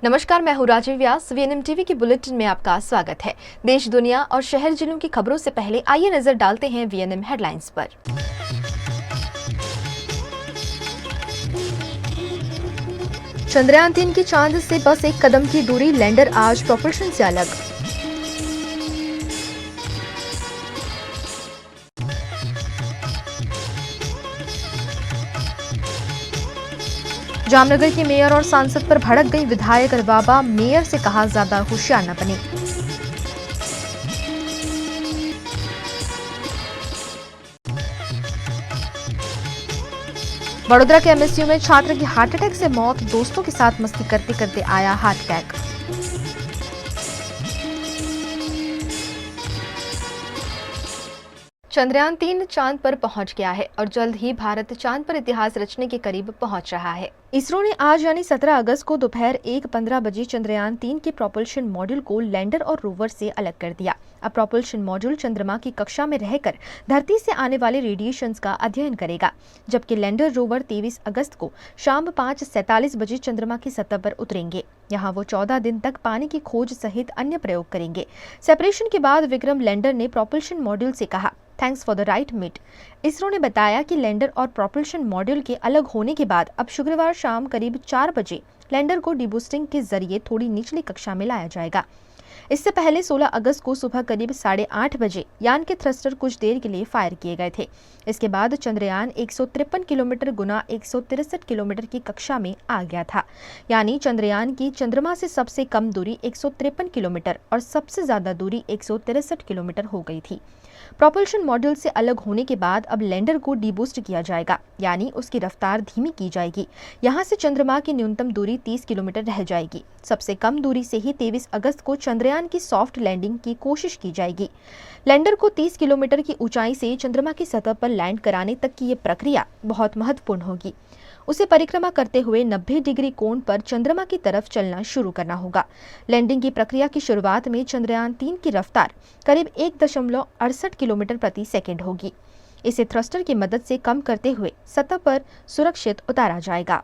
नमस्कार, मैं हूँ राजीव व्यास। वीएनएम टीवी की बुलेटिन में आपका स्वागत है। देश, दुनिया और शहर जिलों की खबरों से पहले आइए नजर डालते हैं वीएनएम हेडलाइंस पर। चंद्रयान-3 की चांद से बस एक कदम की दूरी, लैंडर आज प्रोपल्शन से अलग। जामनगर की मेयर और सांसद पर भड़क गई विधायक रिवाबा, मेयर से कहा ज्यादा होशियार न बने। वडोदरा के एमएसयू में छात्र की हार्ट अटैक से मौत, दोस्तों के साथ मस्ती करते करते आया हार्ट अटैक। चंद्रयान-3 चांद पर पहुंच गया है और जल्द ही भारत चांद पर इतिहास रचने के करीब पहुंच रहा है। इसरो ने आज यानी 17 अगस्त को दोपहर 1:15 बजे चंद्रयान-3 के प्रोपल्शन मॉड्यूल को लैंडर और रोवर से अलग कर दिया। अब प्रोपल्शन मॉड्यूल चंद्रमा की कक्षा में रहकर धरती से आने वाले रेडिएशंस का अध्ययन करेगा, जबकि लैंडर रोवर 23 अगस्त को शाम 5:47 बजे चंद्रमा की सतह पर उतरेंगे। यहाँ वो 14 दिन तक पानी की खोज सहित अन्य प्रयोग करेंगे। सेपरेशन के बाद विक्रम लैंडर ने प्रोपल्शन मॉड्यूल से कहा, thanks for the ride mate. ISRO ने बताया कि लैंडर और प्रोपल्शन मॉड्यूल के अलग होने के बाद अब शुक्रवार शाम करीब 4 बजे लैंडर को डीबूस्टिंग के जरिए थोड़ी निचली कक्षा में लाया जाएगा। इससे पहले 16 अगस्त को सुबह करीब 8:30 बजे यान के थ्रस्टर कुछ देर के लिए फायर किए गए थे। इसके बाद चंद्रयान 153 किलोमीटर गुना 163 किलोमीटर की कक्षा में आ गया था। यानी चंद्रयान की चंद्रमा से सबसे कम दूरी 153 किलोमीटर और सबसे ज्यादा दूरी 163 किलोमीटर हो गई थी। प्रोपल्शन मॉड्यूल से अलग होने के बाद अब लैंडर को डीबूस्ट किया जाएगा, यानी उसकी रफ्तार धीमी की जाएगी। यहाँ से चंद्रमा की न्यूनतम दूरी 30 किलोमीटर रह जाएगी। सबसे कम दूरी से ही 23 अगस्त को चंद्रयान की सॉफ्ट लैंडिंग की कोशिश की जाएगी। लैंडर को 30 किलोमीटर की ऊंचाई से चंद्रमा की सतह पर लैंड कराने तक की ये प्रक्रिया बहुत महत्वपूर्ण होगी। उसे परिक्रमा करते हुए 90 डिग्री कोण पर चंद्रमा की तरफ चलना शुरू करना होगा। लैंडिंग की प्रक्रिया की शुरुआत में चंद्रयान-3 की रफ्तार करीब 1.68 किलोमीटर प्रति सेकंड होगी। इसे थ्रस्टर की मदद से कम करते हुए सतह पर सुरक्षित उतारा जाएगा।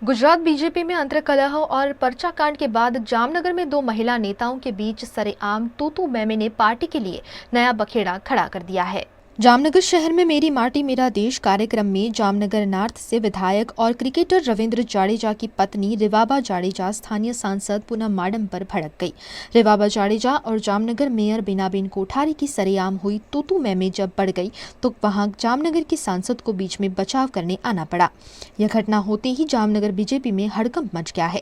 गुजरात बीजेपी में अंतर्कलह और पर्चा कांड के बाद जामनगर में 2 महिला नेताओं के बीच सरेआम तू-तू मैं-मैं ने पार्टी के लिए नया बखेड़ा खड़ा कर दिया है। जामनगर शहर में मेरी माटी मेरा देश कार्यक्रम में जामनगर नॉर्थ से विधायक और क्रिकेटर रविंद्र जाडेजा की पत्नी रिवाबा जाडेजा स्थानीय सांसद पूनम माडम पर भड़क गई। रिवाबा जाडेजा और जामनगर मेयर बीनाबेन कोठारी की सरेआम हुई तू-तू मैं-मैं जब बढ़ गई तो वहां जामनगर की सांसद को बीच में बचाव करने आना पड़ा। यह घटना होते ही जामनगर बीजेपी में हड़कंप मच गया है।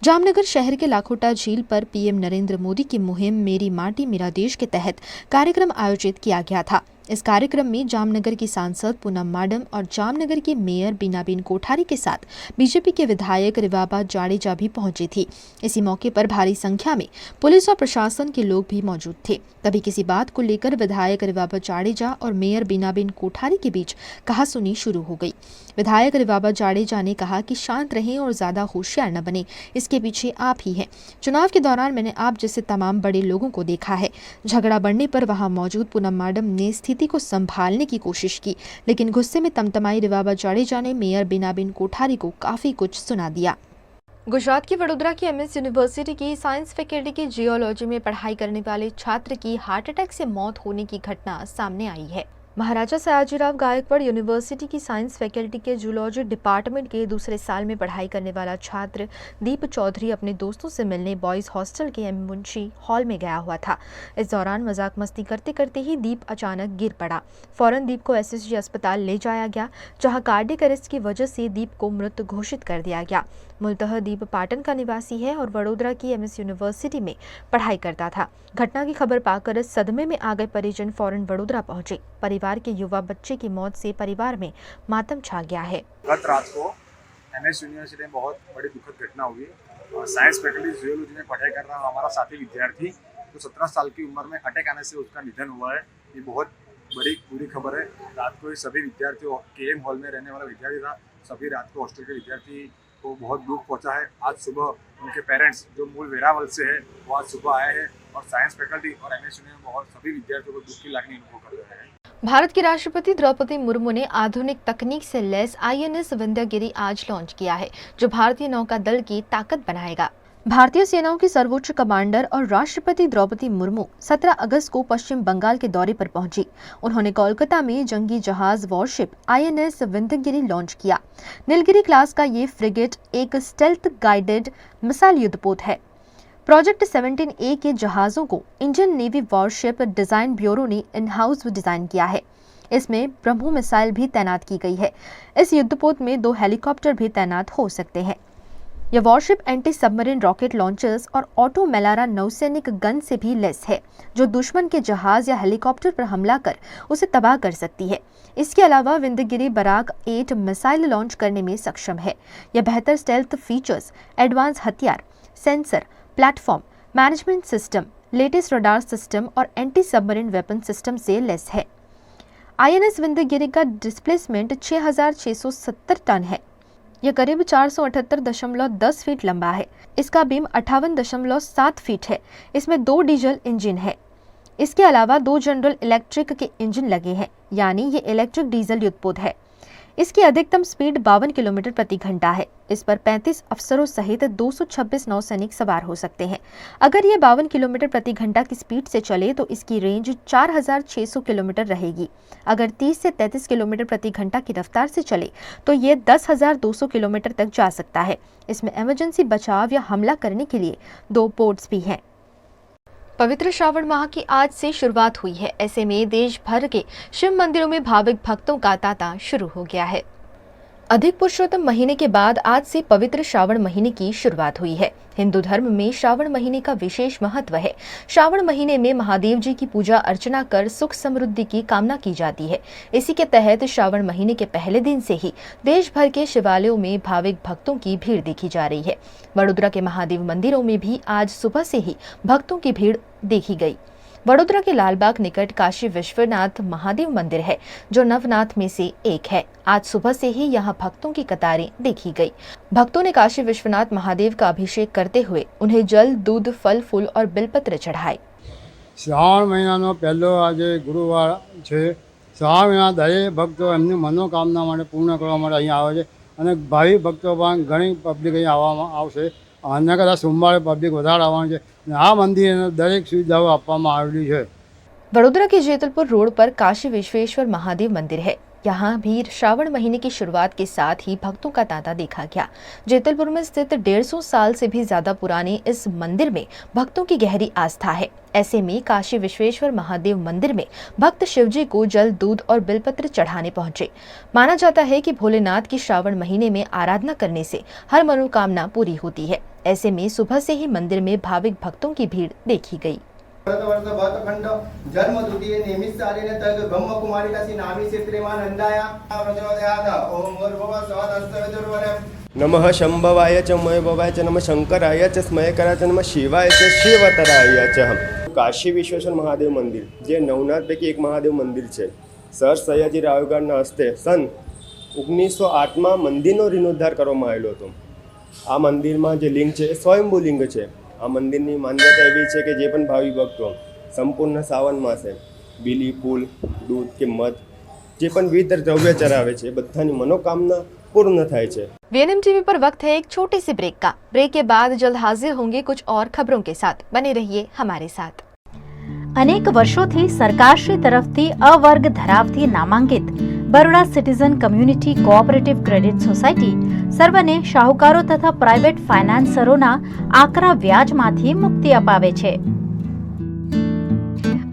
जामनगर शहर के लाखोटा झील पर पीएम नरेंद्र मोदी की मुहिम मेरी माटी मेरा देश के तहत कार्यक्रम आयोजित किया गया था। इस कार्यक्रम में जामनगर की सांसद पूनम माडम और जामनगर के मेयर बीनाबेन कोठारी के साथ बीजेपी के विधायक रिवाबा जाडेजा भी पहुंची थी। इसी मौके पर भारी संख्या में पुलिस और प्रशासन के लोग भी मौजूद थे। तभी किसी बात को लेकर विधायक रिवाबा जाडेजा और मेयर बीनाबेन कोठारी के बीच कहासुनी शुरू हो गई। विधायक रिवाबा जाडेजा ने कहा कि शांत रहें और ज्यादा होशियार न बने, इसके पीछे आप ही हैं। चुनाव के दौरान मैंने आप जैसे तमाम बड़े लोगों को देखा है। झगड़ा बढ़ने पर वहां मौजूद पूनम माडम ने स्थिति को संभालने की कोशिश की, लेकिन गुस्से में तमतमाई रिवाबा जाडेजा ने मेयर बीनाबेन कोठारी को काफी कुछ सुना दिया। गुजरात की वडोदरा की एमएस यूनिवर्सिटी की साइंस फैकल्टी की जियोलॉजी में पढ़ाई करने वाले छात्र की हार्ट अटैक से मौत होने की घटना सामने आई है। महाराजा सयाजीराव गायकवाड़ यूनिवर्सिटी की साइंस फैकल्टी के जूलॉजी डिपार्टमेंट के दूसरे साल में पढ़ाई करने वाला छात्र दीप चौधरी अपने दोस्तों से मिलने बॉयज हॉस्टल के मुंशी हॉल में गया हुआ था। इस दौरान मजाक मस्ती करते करते ही दीप अचानक गिर पड़ा। फौरन दीप को एसएसजी अस्पताल ले जाया गया, जहां कार्डियक अरेस्ट की वजह से दीप को मृत घोषित कर दिया गया। मूलतः दीप पाटन का निवासी है और वडोदरा की एमएस यूनिवर्सिटी में पढ़ाई करता था। घटना की खबर पाकर सदमे में आ गए परिजन फौरन वडोदरा पहुंचे। परिवार के युवा बच्चे की मौत से परिवार में मातम छा गया है। गत रात को एमएस यूनिवर्सिटी में बहुत बड़ी दुखद घटना हुई। साइंस फैकल्टी जियोलॉजी में पढ़ाई कर रहा हमारा साथी विद्यार्थी तो 17 साल की उम्र में अटैक आने से उसका निधन हुआ है। ये बहुत बड़ी बुरी खबर है। रात को सभी विद्यार्थी केएम हॉल में रहने वाला विद्यार्थी था, सभी रात को हॉस्टल के विद्यार्थी को बहुत दुख पहुंचा है। आज सुबह उनके पेरेंट्स जो मूल वेरावल से है वो आज सुबह आए हैं और साइंस फैकल्टी और एमएस यूनिवर्सिटी में बहुत सभी विद्यार्थियों को दुख की लागनी अनुभव कर रहे हैं। भारत की राष्ट्रपति द्रौपदी मुर्मू ने आधुनिक तकनीक से लैस INS विंध्यगिरी आज लॉन्च किया है, जो भारतीय नौकादल की ताकत बनाएगा। भारतीय सेनाओं की सर्वोच्च कमांडर और राष्ट्रपति द्रौपदी मुर्मू 17 अगस्त को पश्चिम बंगाल के दौरे पर पहुंची। उन्होंने कोलकाता में जंगी जहाज वॉरशिप INS विंध्यगिरी लॉन्च किया। नीलगिरी क्लास का ये फ्रिगेट एक स्टेल्थ गाइडेड मिसाइल युद्धपोत है। प्रोजेक्ट 17A के जहाजों को Indian navy worship design bureau ने इन हाउस डिजाइन किया है। इसमें ब्रह्मो मिसाइल भी तैनात की गई है। इस युद्धपोत में 2 हेलीकॉप्टर भी तैनात हो सकते हैं। यह worship anti submarine rocket launchers और ऑटो मेलारा नौसैनिक गन से भी लैस है, जो दुश्मन के जहाज या हेलीकॉप्टर पर हमला कर उसे तबाह कर सकती है। इसके अलावा विंध्यगिरी बराक 8 मिसाइल लॉन्च करने में सक्षम है। यह बेहतर स्टेल्थ फीचर्स, एडवांस हथियार, sensor, platform management system, latest radar system और एंटी सबमरीन वेपन सिस्टम से लैस है। INS विंध्यगिरी का डिस्प्लेसमेंट 6670 टन है। यह करीब 478.10 फीट लंबा है। इसका बीम 58.7 फीट है। इसमें 2 डीजल इंजन है। इसके अलावा 2 जनरल इलेक्ट्रिक के इंजन लगे हैं, यानी ये इलेक्ट्रिक डीजल युद्धपोत है। इसकी अधिकतम स्पीड 52 किलोमीटर प्रति घंटा है। इस पर 35 अफसरों सहित 226 नौसैनिक सवार हो सकते हैं। अगर ये 52 किलोमीटर प्रति घंटा की स्पीड से चले तो इसकी रेंज 4600 किलोमीटर रहेगी। अगर 30 से 33 किलोमीटर प्रति घंटा की रफ्तार से चले तो ये 10,200 किलोमीटर तक जा सकता है। इसमें इमरजेंसी बचाव या हमला करने के लिए 2 पोर्ट्स भी हैं। पवित्र श्रावण माह की आज से शुरुआत हुई है। ऐसे में देश भर के शिव मंदिरों में भाविक भक्तों का तांता शुरू हो गया है। अधिक पुरुषोत्तम महीने के बाद आज से पवित्र श्रावण महीने की शुरुआत हुई है। हिंदू धर्म में श्रावण महीने का विशेष महत्व है। श्रावण महीने में महादेव जी की पूजा अर्चना कर सुख समृद्धि की कामना की जाती है। इसी के तहत श्रावण महीने के पहले दिन से ही देश भर के शिवालयों में भाविक भक्तों की भीड़ देखी जा रही है। वडोदरा के महादेव मंदिरों में भी आज सुबह से ही भक्तों की भीड़ देखी गई। वडोदरा के लालबाग निकट काशी विश्वनाथ महादेव मंदिर है, जो नवनाथ में से एक है। आज सुबह से ही यहाँ भक्तों की कतारें देखी गई। भक्तों ने काशी विश्वनाथ महादेव का अभिषेक करते हुए उन्हें जल, दूध, फल फूल और बिलपत्र चढ़ाए। श्रावण महीनाનો પહેલો આજે ગુરુવાર છે। શ્રાવણ મહિના દરેક ભક્તો એમની મનોકામના માટે પૂર્ણ કરવા માટે અહીં આવે છે અને ભાવિ ભક્તો પણ ઘણી પબ્લિક અહીં આવશે। અન્ય કદાચ સોમવારે પબ્લિક વધારે આવવાની છે અને આ મંદિરને દરેક સુવિધાઓ આપવામાં આવેલી છે। वडोदरा के जेतलपुर रोड पर काशी विश्वेश्वर महादेव मंदिर है। यहाँ भी श्रावण महीने की शुरुआत के साथ ही भक्तों का तांता देखा गया। जेतलपुर में स्थित 150 साल से भी ज्यादा पुराने इस मंदिर में भक्तों की गहरी आस्था है। ऐसे में काशी विश्वेश्वर महादेव मंदिर में भक्त शिवजी को जल, दूध और बिलपत्र चढ़ाने पहुंचे। माना जाता है कि भोलेनाथ की श्रावण महीने में आराधना करने से हर मनोकामना पूरी होती है। ऐसे में सुबह से ही मंदिर में भाविक भक्तों की भीड़ देखी गई। भरतखंड जन्म द्वितीय निमित्त सालिने तग ब्रह्मकुमारिका श्री नामी क्षेत्रेमा नंदाया प्रचोदयात् ओम भूर्भुवः स्वः तत्सवितुर्वरेण्यं नमः शंभवाय च मयभवाय च नमः शंकराय च स्मयकराय च नमः शिवाय च शिवतराय च। काशी विश्वेश्वर महादेव मंदिर जे नवनाथ पैकी एक महादेव मंदिर છે। સર સયાજી રાવગઢના હસ્તે સન 1908માં મંદિરનો રીનોદ્ધાર કરવામાં આવેલો હતો। આ મંદિરમાં જે લિંગ છે એ સ્વયંભૂ લિંગ છે। આ મંદિરની માન્યતા એવી છે કે જે પણ ભાવિ ભક્તો સંપૂર્ણ શ્રાવણ માસે બીલી, ફૂલ, દૂધ કે મધ જે પણ વિવિધ દ્રવ્ય ચરાવે છે બધાની मनोकामना पूर्ण થાય છે। VNM टीवी पर वक्त है एक छोटी सी ब्रेक का। ब्रेक के बाद जल्द हाजिर होंगे कुछ और खबरों के साथ। बने रहिए हमारे साथ। अनेक वर्षोथी सरकारश्री तरफथी अवर्ग धरावती नामांकित Baroda citizen community cooperative credit society सर्वने शाहुकारो तथा प्राइवेट फाइनान्सरोना आकरा व्याजमांथी मुक्ति अपावे छे।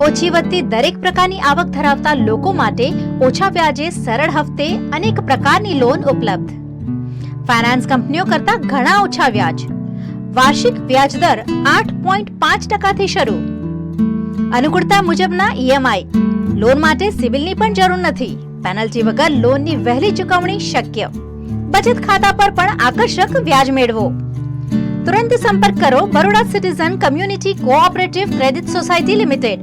ओછી વત્તી દરેક પ્રકારની આવક ધરાવતા લોકો માટે ઓછા વ્યાજે સરળ હફતે અનેક પ્રકારની લોન ઉપલબ્ધ। ફાઇનાન્સ કંપનીઓ કરતા ઘણા ઓછા વ્યાજ। વાર્ષિક વ્યાજ દર 8.5% થી શરૂ। અનુકૂળતા મુજબના EMI। લોન માટે સિવિલની પણ જરૂર નથી। પેનલ્ટી વગર લોનની વહેલી ચૂકવણી શક્ય। બચત ખાતા પર પણ આકર્ષક વ્યાજ મેળવો। तुरंत संपर्क करो Baroda citizen community cooperative credit society limited,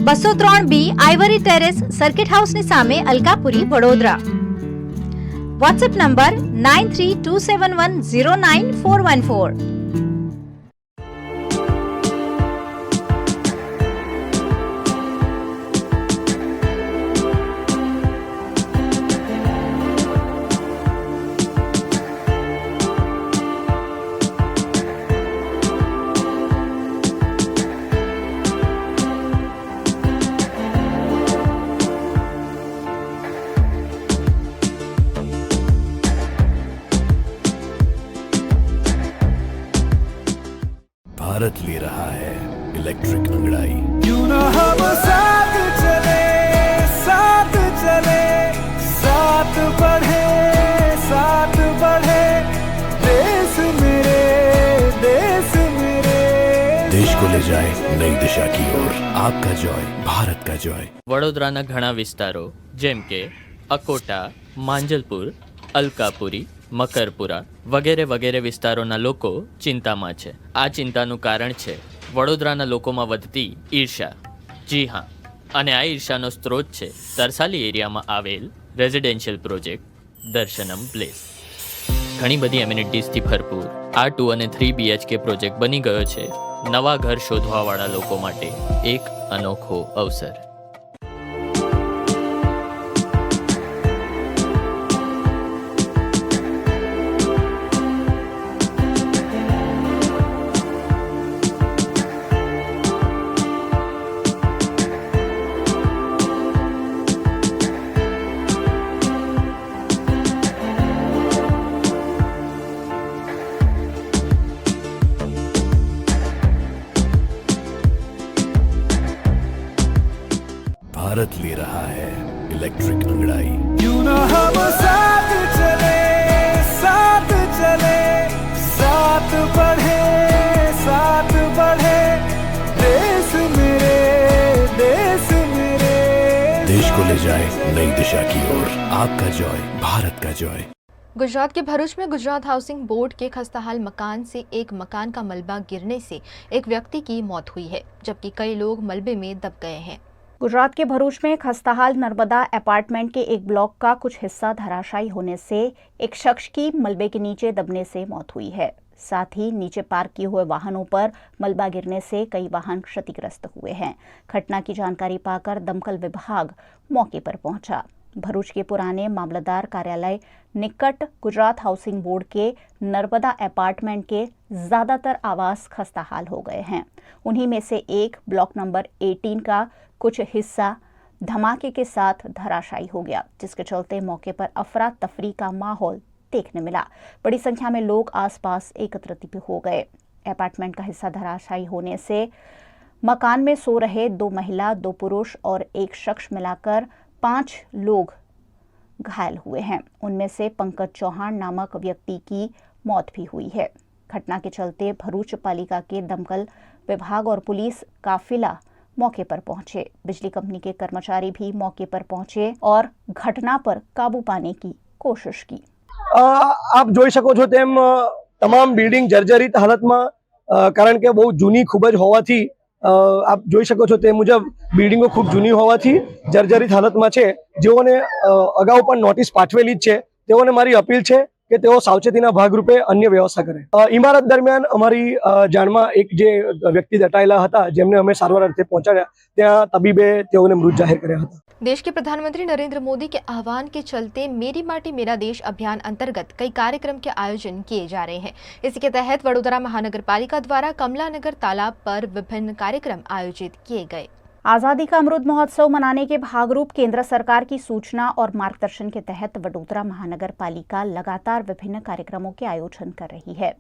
203B ivory terrace, circuit house ની સામે, અલકાપુરી, વડોદરા। WhatsApp number 9327109414। भारत ले रहा है इलेक्ट्रिक अंगड़ाई। क्यों ना हम साथ चले, साथ चले, साथ बढ़े, साथ बढ़े, देश मेरे, देश मेरे। देश को ले जाए नई दिशा की ओर। आपका जॉय, भारत का जॉय। વડોદરાના ઘણા વિસ્તારો જેમ કે અકોટા, માંજલપુર, અલકાપુરી, મકરપુરા વગેરે વગેરે વિસ્તારોના લોકો ચિંતામાં છે. આ ચિંતાનું કારણ છે વડોદરાના લોકોમાં વધતી ઈર્ષા. જી હા, અને આ ઈર્ષાનો સ્ત્રોત છે તરસાલી એરિયામાં આવેલ રેઝિડેન્શિયલ પ્રોજેક્ટ દર્શનમ પ્લેસ. ઘણી બધી એમ્યુનિટીઝથી ભરપૂર આ 2 અને 3 BHK પ્રોજેક્ટ બની ગયો છે નવા ઘર શોધવાવાળા લોકો માટે એક અનોખો અવસર. भारत ले रहा है इलेक्ट्रिक अंगड़ाई। क्यों ना हम साथ चले, साथ चले, साथ बढ़े, साथ बढ़े, देश मेरे, देश मेरे। देश को ले जाए नई दिशा की ओर। आपका जॉय, भारत का जॉय। गुजरात के भरूच में गुजरात हाउसिंग बोर्ड के खस्ताहाल मकान से एक मकान का मलबा गिरने से एक व्यक्ति की मौत हुई है, जबकि कई लोग मलबे में दब गए हैं। गुजरात के भरूच में खस्ताहाल नर्मदा अपार्टमेंट के एक ब्लॉक का कुछ हिस्सा धराशायी होने से एक शख्स की मलबे के नीचे दबने से मौत हुई है। साथ ही नीचे पार्क किए हुए वाहनों पर मलबा गिरने से कई वाहन क्षतिग्रस्त हुए हैं। घटना की जानकारी पाकर दमकल विभाग मौके पर पहुंचा। भरूच के पुराने मामलतदार कार्यालय निकट गुजरात हाउसिंग बोर्ड के नर्मदा अपार्टमेंट के ज्यादातर आवास खस्ताहाल हो गए हैं। उन्हीं में से एक ब्लॉक नंबर 18 का कुछ हिस्सा धमाके के साथ धराशायी हो गया, जिसके चलते मौके पर अफरा तफरी का माहौल देखने मिला। बड़ी संख्या में लोग आसपास एकत्रित भी हो गए। अपार्टमेंट का हिस्सा धराशायी होने से मकान में सो रहे 2 महिला, 2 पुरुष और एक शख्स मिलाकर 5 लोग घायल हुए हैं। उनमें से पंकज चौहान नामक व्यक्ति की मौत भी हुई है। घटना के चलते भरूच पालिका के दमकल विभाग और पुलिस काफिला मौके पर पहुंचे। बिजली कंपनी के कर्मचारी भी मौके पर पहुंचे और घटना पर काबू पाने की कोशिश की। आप જોઈ શકો છો તેમ તમામ બિલ્ડિંગ જર્જરિત હાલતમાં, કારણ કે બહુ જૂની ખૂબ જ હોવાથી આપ જોઈ શકો છો તે મુજબ બિલ્ડિંગો ખૂબ જૂની હોવાથી જર્જરિત હાલતમાં છે। જેઓને અગાઉ પણ નોટિસ પાઠવેલી જ છે, તેઓને મારી અપીલ છે કે તેઓ સાવચેતીના ભાગરૂપે અન્ય વ્યવસ્થા કરે। ઇમારત દરમિયાન અમારી જાણમાં એક જે વ્યક્તિ દટાયેલા હતા, જેમને અમે સારવાર અર્થે પહોંચાડ્યા, ત્યાં તબીબે તેઓને મૃત જાહેર કર્યા હતા। देश के प्रधानमंत्री नरेंद्र मोदी के आह्वान के चलते मेरी माटी मेरा देश अभियान अंतर्गत कई कार्यक्रम के आयोजन किए जा रहे हैं। इसी के तहत वडोदरा महानगर पालिका द्वारा कमलानगर तालाब पर विभिन्न कार्यक्रम आयोजित किए गए। आज़ादी का अमृत महोत्सव मनाने के भागरूप केंद्र सरकार की सूचना और मार्गदर्शन के तहत वडोदरा महानगर पालिका लगातार विभिन्न कार्यक्रमों के आयोजन कर रही है।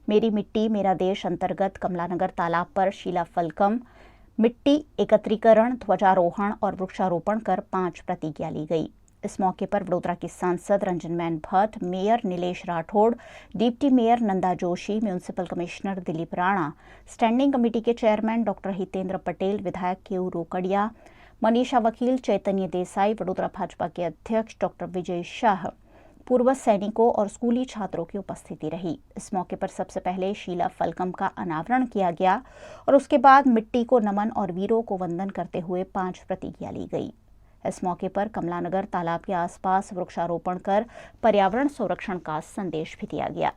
मेरी मिट्टी मेरा देश अंतर्गत कमलानगर तालाब पर शीला फलकम, मिट्टी एकत्रीकरण, ध्वजारोहण और वृक्षारोपण कर 5 प्रतिज्ञा ली गई। इस मौके पर वडोदरा के सांसद Ranjanben Bhatt, mayor Nilesh Rathore, deputy mayor Nanda Joshi, municipal commissioner Dilip Rana, standing committee के चेयरमैन डॉक्टर हितेंद्र पटेल, विधायक केयू रोकड़िया, मनीषा वकील, चैतन्य देसाई, वडोदरा भाजपा के अध्यक्ष डॉक्टर विजय शाह, पूर्व सैनिकों और स्कूली छात्रों की उपस्थिति रही। इस मौके पर सबसे पहले शीला फलकम का अनावरण किया गया और उसके बाद मिट्टी को नमन और वीरों को वंदन करते हुए 5 प्रतिज्ञा ली गई। इस मौके पर कमलानगर तालाब के आसपास वृक्षारोपण कर पर्यावरण संरक्षण का संदेश भी दिया गया।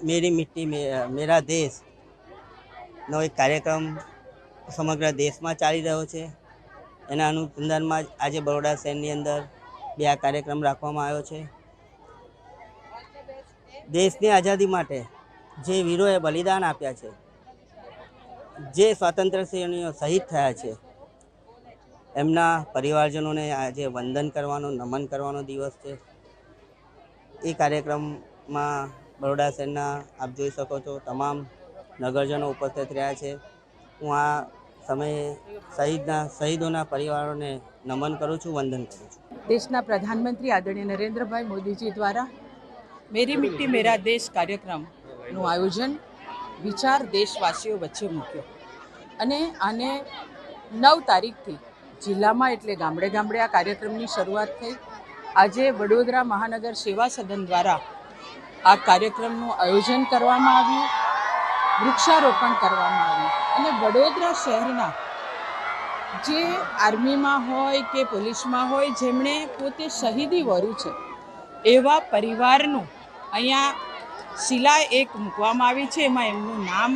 मेरी मिट्टी मेरा देश નો એક કાર્યક્રમ સમગ્ર દેશમાં ચાલી રહ્યો છે। એના અનુસંધાનમાં આજે બરોડા શહેરની અંદર 2 કાર્યક્રમ રાખવામાં આવ્યો છે। દેશની આઝાદી માટે જે વીરોએ બલિદાન આપ્યા છે જે સ્વાતંત્ર્ય સેનાનીઓ શહીદ થયા છે એમના પરિવારજનોને આજે વંદન કરવાનો, નમન કરવાનો દિવસ છે. એ કાર્યક્રમમાં બરોડા શહેરના આપ જોઈ શકો છો તમામ નગરજનો ઉપસ્થિત રહ્યા છે. હું આ સમયે શહીદોના પરિવારોને નમન કરું છું, વંદન કરું છું. દેશના પ્રધાનમંત્રી આદરણીય નરેન્દ્રભાઈ મોદીજી દ્વારા મેરી મિટ્ટી મેરા દેશ કાર્યક્રમનું આયોજન વિચાર દેશવાસીઓ વચ્ચે મૂક્યો અને આને 9 તારીખથી જિલ્લામાં એટલે ગામડે ગામડે આ કાર્યક્રમની શરૂઆત થઈ. આજે વડોદરા મહાનગર સેવા સદન દ્વારા આ કાર્યક્રમનું આયોજન કરવામાં આવ્યું, વૃક્ષારોપણ કરવામાં આવ્યું અને વડોદરા શહેરના જે આર્મીમાં હોય કે પોલીસમાં હોય જેમણે પોતે શહીદી વર્યું છે એવા પરિવારનું અહીંયા શિલા એક મૂકવામાં આવી છે. એમાં એમનું નામ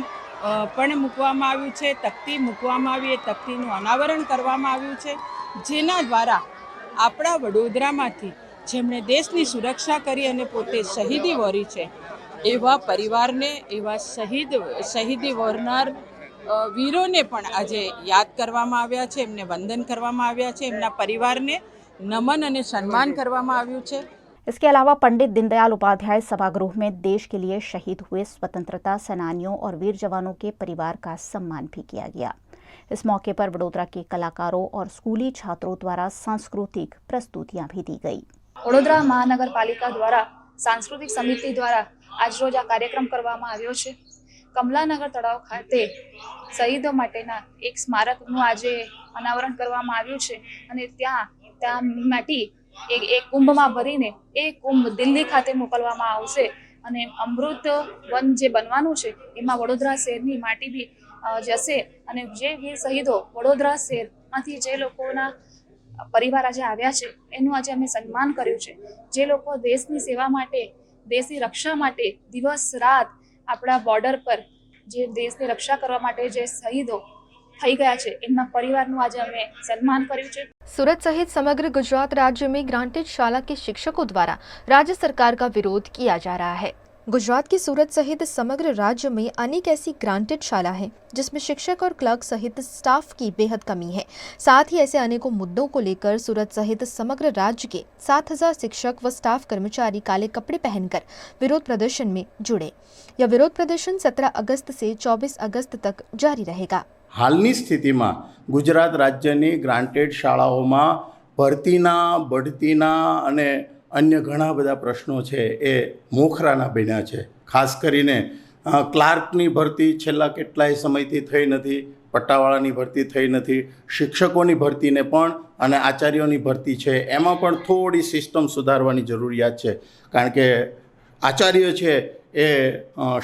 પણ મૂકવામાં આવ્યું છે, તકતી મૂકવામાં આવી, એ તકતીનું અનાવરણ કરવામાં આવ્યું છે, જેના દ્વારા આપણા વડોદરામાંથી જેમણે દેશની સુરક્ષા કરી અને પોતે શહીદી વરી છે એવા પરિવારને, એવા શહીદી વરનાર વીરોને પણ આજે યાદ કરવામાં આવ્યા છે, એમને વંદન કરવામાં આવ્યા છે, એમના પરિવારને નમન અને સન્માન કરવામાં આવ્યું છે. इसके अलावा पंडित दीनदयाल उपाध्याय सभागृह में देश के लिए शहीद हुए स्वतंत्रता सेनानियों और वीर जवानों के परिवार का सम्मान भी किया गया. इस मौके पर वडोदरा के कलाकारों और स्कूली छात्रों द्वारा सांस्कृतिक प्रस्तुतियां भी दी गई. वडोदरा महानगर पालिका द्वारा सांस्कृतिक समिति द्वारा आज रोज आ कार्यक्रम કરવામાં આવ્યો છે. કમલાનગર તળાવ ખાતે શહીદો માટેના એક સ્મારકનું આજે અનાવરણ કરવામાં આવ્યું છે અને ત્યાં માટી એક કુંભમાં ભરીને એ કુંભ દિલ્હી ખાતે મોકલવામાં આવશે અને અમૃત વન જે બનવાનું છે એમાં વડોદરા શહેરની માટી બી જશે અને જે વીર શહીદો વડોદરા શહેરમાંથી જે લોકોના પરિવાર આજે આવ્યા છે એનું આજે અમે સન્માન કર્યું છે. જે લોકો દેશની સેવા માટે, દેશની રક્ષા માટે દિવસ રાત આપણા બોર્ડર પર જે દેશની રક્ષા કરવા માટે જે શહીદો થઈ ગયા છે એમના પરિવારનું આજે અમે સન્માન કર્યું છે. सूरत सहित समग्र गुजरात राज्य में ग्रांटेड शाला के शिक्षकों द्वारा राज्य सरकार का विरोध किया जा रहा है. गुजरात की सूरत सहित समग्र राज्य में अनेक ऐसी ग्रांटेड शाला हैं जिसमें शिक्षक और क्लर्क सहित स्टाफ की बेहद कमी है. साथ ही ऐसे अनेकों मुद्दों को लेकर सूरत सहित समग्र राज्य के 7,000 शिक्षक व स्टाफ कर्मचारी काले कपड़े पहनकर विरोध प्रदर्शन में जुड़े. यह विरोध प्रदर्शन 17 अगस्त से 24 अगस्त तक जारी रहेगा. હાલની સ્થિતિમાં ગુજરાત રાજ્યની ગ્રાન્ટેડ શાળાઓમાં ભરતીના, બઢતીના અને અન્ય ઘણા બધા પ્રશ્નો છે એ મોખરાના બન્યા છે. ખાસ કરીને ક્લાર્કની ભરતી છેલ્લા કેટલાય સમયથી થઈ નથી, પટ્ટાવાળાની ભરતી થઈ નથી, શિક્ષકોની ભરતીને પણ અને આચાર્યોની ભરતી છે એમાં પણ થોડી સિસ્ટમ સુધારવાની જરૂરિયાત છે. કારણ કે આચાર્ય છે એ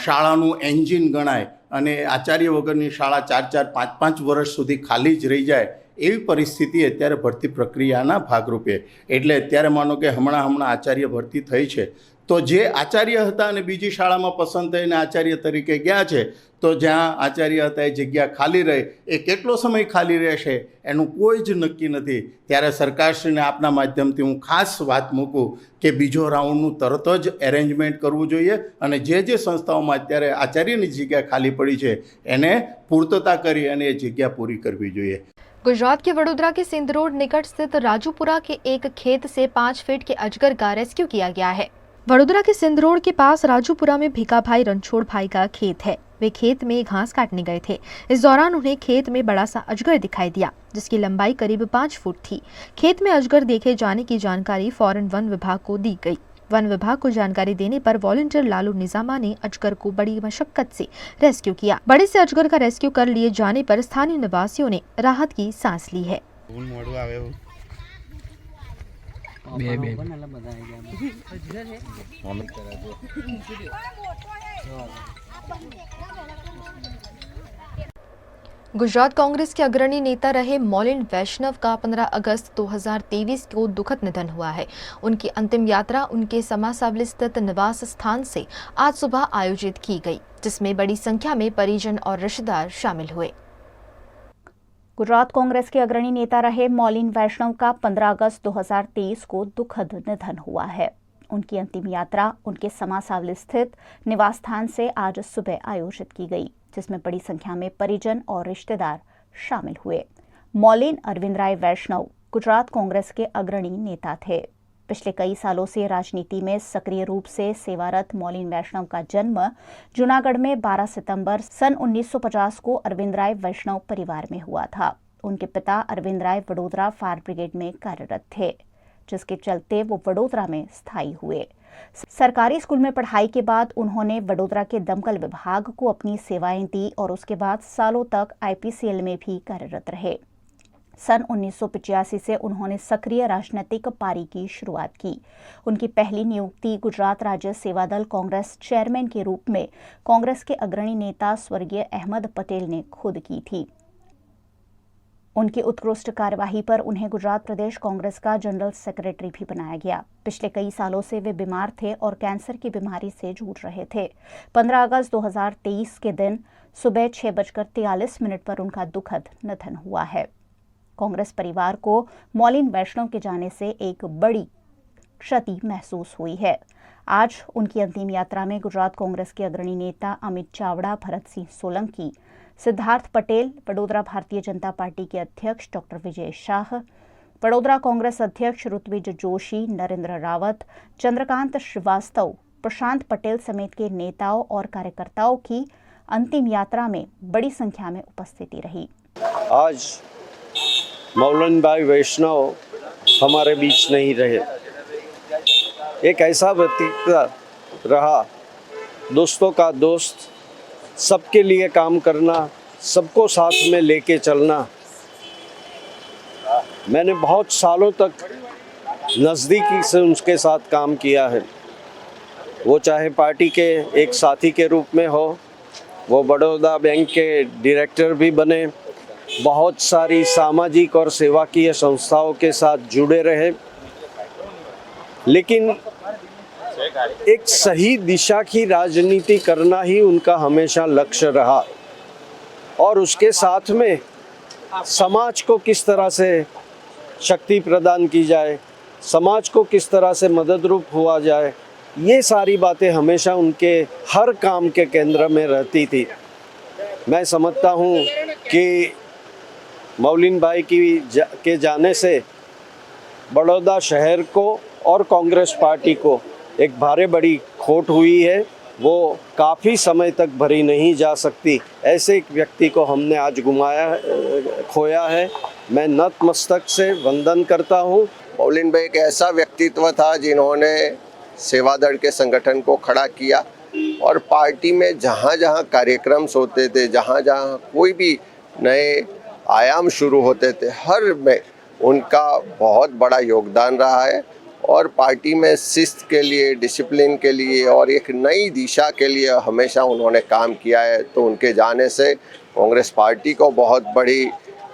શાળાનું એન્જિન ગણાય અને આચાર્ય વગરની શાળા 4-5 વર્ષ સુધી ખાલી જ રહી જાય એવી પરિસ્થિતિ અત્યારે ભરતી પ્રક્રિયાના ભાગરૂપે. એટલે અત્યારે માનો કે હમણાં આચાર્ય ભરતી થઈ છે તો જે આચાર્ય હતા અને બીજી શાળામાં પસંદ થઈને આચાર્ય તરીકે ગયા છે તો જ્યાં આચાર્ય હતા એ જગ્યા ખાલી રહે, એ કેટલો સમય ખાલી રહેશે એનું કોઈ જ નક્કી નથી. ત્યારે સરકારશ્રીને આપના માધ્યમથી હું ખાસ વાત મૂકું કે બીજો રાઉન્ડનું તરત જ એરેન્જમેન્ટ કરવું જોઈએ અને જે સંસ્થાઓમાં અત્યારે આચાર્યની જગ્યા ખાલી પડી છે એને પૂર્તતા કરી અને એ જગ્યા પૂરી કરવી જોઈએ. गुजरात के वडोदरा के सिंध रोड निकट स्थित राजूपुरा के एक खेत से 5 फीट के अजगर का रेस्क्यू किया गया है. वडोदरा के सिंध रोड के पास राजूपुरा में भीखा भाई रणछोड़ भाई का खेत है. वे खेत में घास काटने गए थे. इस दौरान उन्हें खेत में बड़ा सा अजगर दिखाई दिया जिसकी लंबाई करीब 5 फुट थी. खेत में अजगर देखे जाने की जानकारी फौरन वन विभाग को दी गई. वन विभाग को जानकारी देने पर वॉलंटियर लालू निजामा ने अजगर को बड़ी मशक्कत से रेस्क्यू किया. बड़े से अजगर का रेस्क्यू कर लिए जाने पर स्थानीय निवासियों ने राहत की सांस ली है. गुजरात कांग्रेस के अग्रणी नेता रहे मौलिन वैष्णव का 15 अगस्त 2023 को दुखद निधन हुआ है. उनकी अंतिम यात्रा उनके समासावली स्थित निवास स्थान से आज सुबह आयोजित की गई जिसमें बड़ी संख्या में परिजन और रिश्तेदार शामिल हुए. गुजरात कांग्रेस के अग्रणी नेता रहे मौलिन वैष्णव का 15 अगस्त 2023 को दुखद निधन हुआ है. उनकी अंतिम यात्रा उनके समासावली स्थित निवास स्थान से आज सुबह आयोजित की गई. जिसमें बड़ी संख्या में परिजन और रिश्तेदार शामिल हुए। मौलिन अरविंद राय वैष्णव गुजरात कांग्रेस के अग्रणी नेता थे। पिछले कई सालों से राजनीति में सक्रिय रूप से सेवारत मौलिन वैष्णव का जन्म जूनागढ़ में 12 सितंबर सन 1950 को अरविंद राय वैष्णव परिवार में हुआ था। उनके पिता अरविंद राय वडोदरा फायर ब्रिगेड में कार्यरत थे, जिसके चलते वो वडोदरा में स्थायी हुए। सरकारी स्कूल में पढ़ाई के बाद उन्होंने वडोदरा के दमकल विभाग को अपनी सेवाएं दी और उसके बाद सालों तक IPCL में भी कार्यरत रहे। सन 1985 से उन्होंने सक्रिय राजनीतिक पारी की शुरुआत की। उनकी पहली नियुक्ति गुजरात राज्य सेवादल कांग्रेस चेयरमैन के रूप में कांग्रेस के अग्रणी नेता स्वर्गीय अहमद पटेल ने खुद की थी। उनकी उत्कृष्ट कार्यवाही पर उन्हें गुजरात प्रदेश कांग्रेस का जनरल सेक्रेटरी भी बनाया गया। पिछले कई सालों से वे बीमार थे और कैंसर की बीमारी से जूझ रहे थे। 15 अगस्त 2023 के दिन सुबह 6:43 पर उनका दुखद निधन हुआ है। कांग्रेस परिवार को मौलिन वैष्णव के जाने से एक बड़ी क्षति महसूस हुई है। आज उनकी अंतिम यात्रा में गुजरात कांग्रेस के अग्रणी नेता अमित चावड़ा, भरत सिंह सोलंकी, सिद्धार्थ पटेल, वडोदरा भारतीय जनता पार्टी के अध्यक्ष डॉक्टर विजय शाह, वडोदरा कांग्रेस अध्यक्ष ऋत्विज जोशी, नरेंद्र रावत, चंद्रकांत श्रीवास्तव, प्रशांत पटेल समेत के नेताओं और कार्यकर्ताओं की अंतिम यात्रा में बड़ी संख्या में उपस्थिति रही। आज मौलिन भाई वैष्णव हमारे बीच नहीं रहे। एक ऐसा व्यक्तित्व रहा, दोस्तों का दोस्त, सबके लिए काम करना, सबको साथ में लेके चलना। मैंने बहुत सालों तक नज़दीकी से उनके साथ काम किया है। वो चाहे पार्टी के एक साथी के रूप में हो, वो बड़ौदा बैंक के डायरेक्टर भी बने, बहुत सारी सामाजिक और सेवाकीय संस्थाओं के साथ जुड़े रहे, लेकिन एक सही दिशा की राजनीति करना ही उनका हमेशा लक्ष्य रहा। और उसके साथ में समाज को किस तरह से शक्ति प्रदान की जाए, समाज को किस तरह से मदद रूप हुआ जाए, ये सारी बातें हमेशा उनके हर काम के केंद्र में रहती थी। मैं समझता हूँ कि मौलिन भाई के जाने से बड़ौदा शहर को और कांग्रेस पार्टी को एक भारी बड़ी खोट हुई है। वो काफ़ी समय तक भरी नहीं जा सकती। ऐसे एक व्यक्ति को हमने आज खोया है। मैं नतमस्तक से वंदन करता हूँ। मौलिन भाई एक ऐसा व्यक्तित्व था जिन्होंने सेवादल के संगठन को खड़ा किया और पार्टी में जहाँ जहाँ कार्यक्रम होते थे, जहाँ जहाँ कोई भी नए आयाम शुरू होते थे, हर में उनका बहुत बड़ा योगदान रहा है और पार्टी में शिस्त के लिए, डिसिप्लिन के लिए और एक नई दिशा के लिए हमेशा उन्होंने काम किया है। तो उनके जाने से कांग्रेस पार्टी को बहुत बड़ी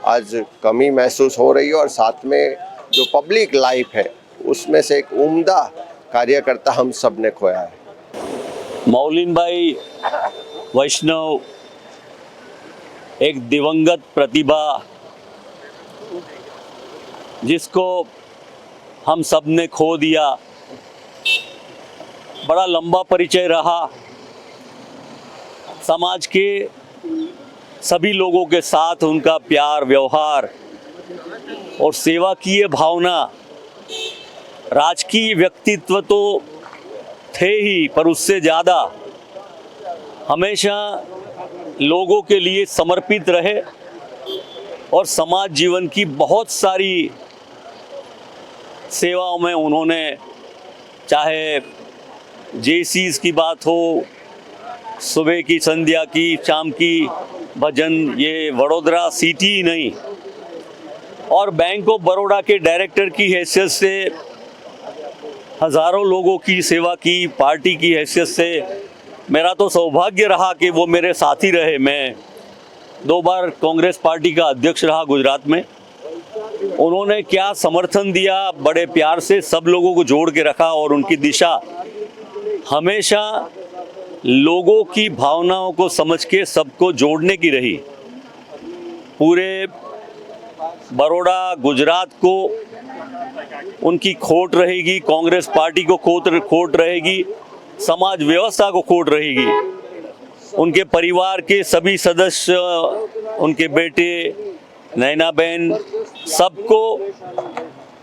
आज कमी महसूस हो रही है और साथ में जो पब्लिक लाइफ है उसमें से एक उम्दा कार्यकर्ता हम सब ने खोया है। मौलिन भाई वैष्णव एक दिवंगत प्रतिभा, जिसको हम सब ने खो दिया। बड़ा लंबा परिचय रहा। समाज के सभी लोगों के साथ उनका प्यार, व्यवहार और सेवा की ये भावना, राजकीय व्यक्तित्व तो थे ही, पर उससे ज़्यादा हमेशा लोगों के लिए समर्पित रहे और समाज जीवन की बहुत सारी सेवाओं में उन्होंने, चाहे जेसीज की बात हो, सुबह की, संध्या की, शाम की भजन, ये वडोदरा सिटी ही नहीं, और बैंक ऑफ बड़ौदा के डायरेक्टर की हैसियत से हज़ारों लोगों की सेवा की, पार्टी की हैसियत से मेरा तो सौभाग्य रहा कि वो मेरे साथी रहे। मैं 2 बार कांग्रेस पार्टी का अध्यक्ष रहा गुजरात में। उन्होंने क्या समर्थन दिया, बड़े प्यार से सब लोगों को जोड़ के रखा और उनकी दिशा हमेशा लोगों की भावनाओं को समझ के सबको जोड़ने की रही। पूरे बड़ौदा, गुजरात को उनकी खोट रहेगी, कांग्रेस पार्टी को खोट रहेगी, समाज व्यवस्था को खोट रहेगी। उनके परिवार के सभी सदस्य, उनके बेटे, नैना बहन, सबको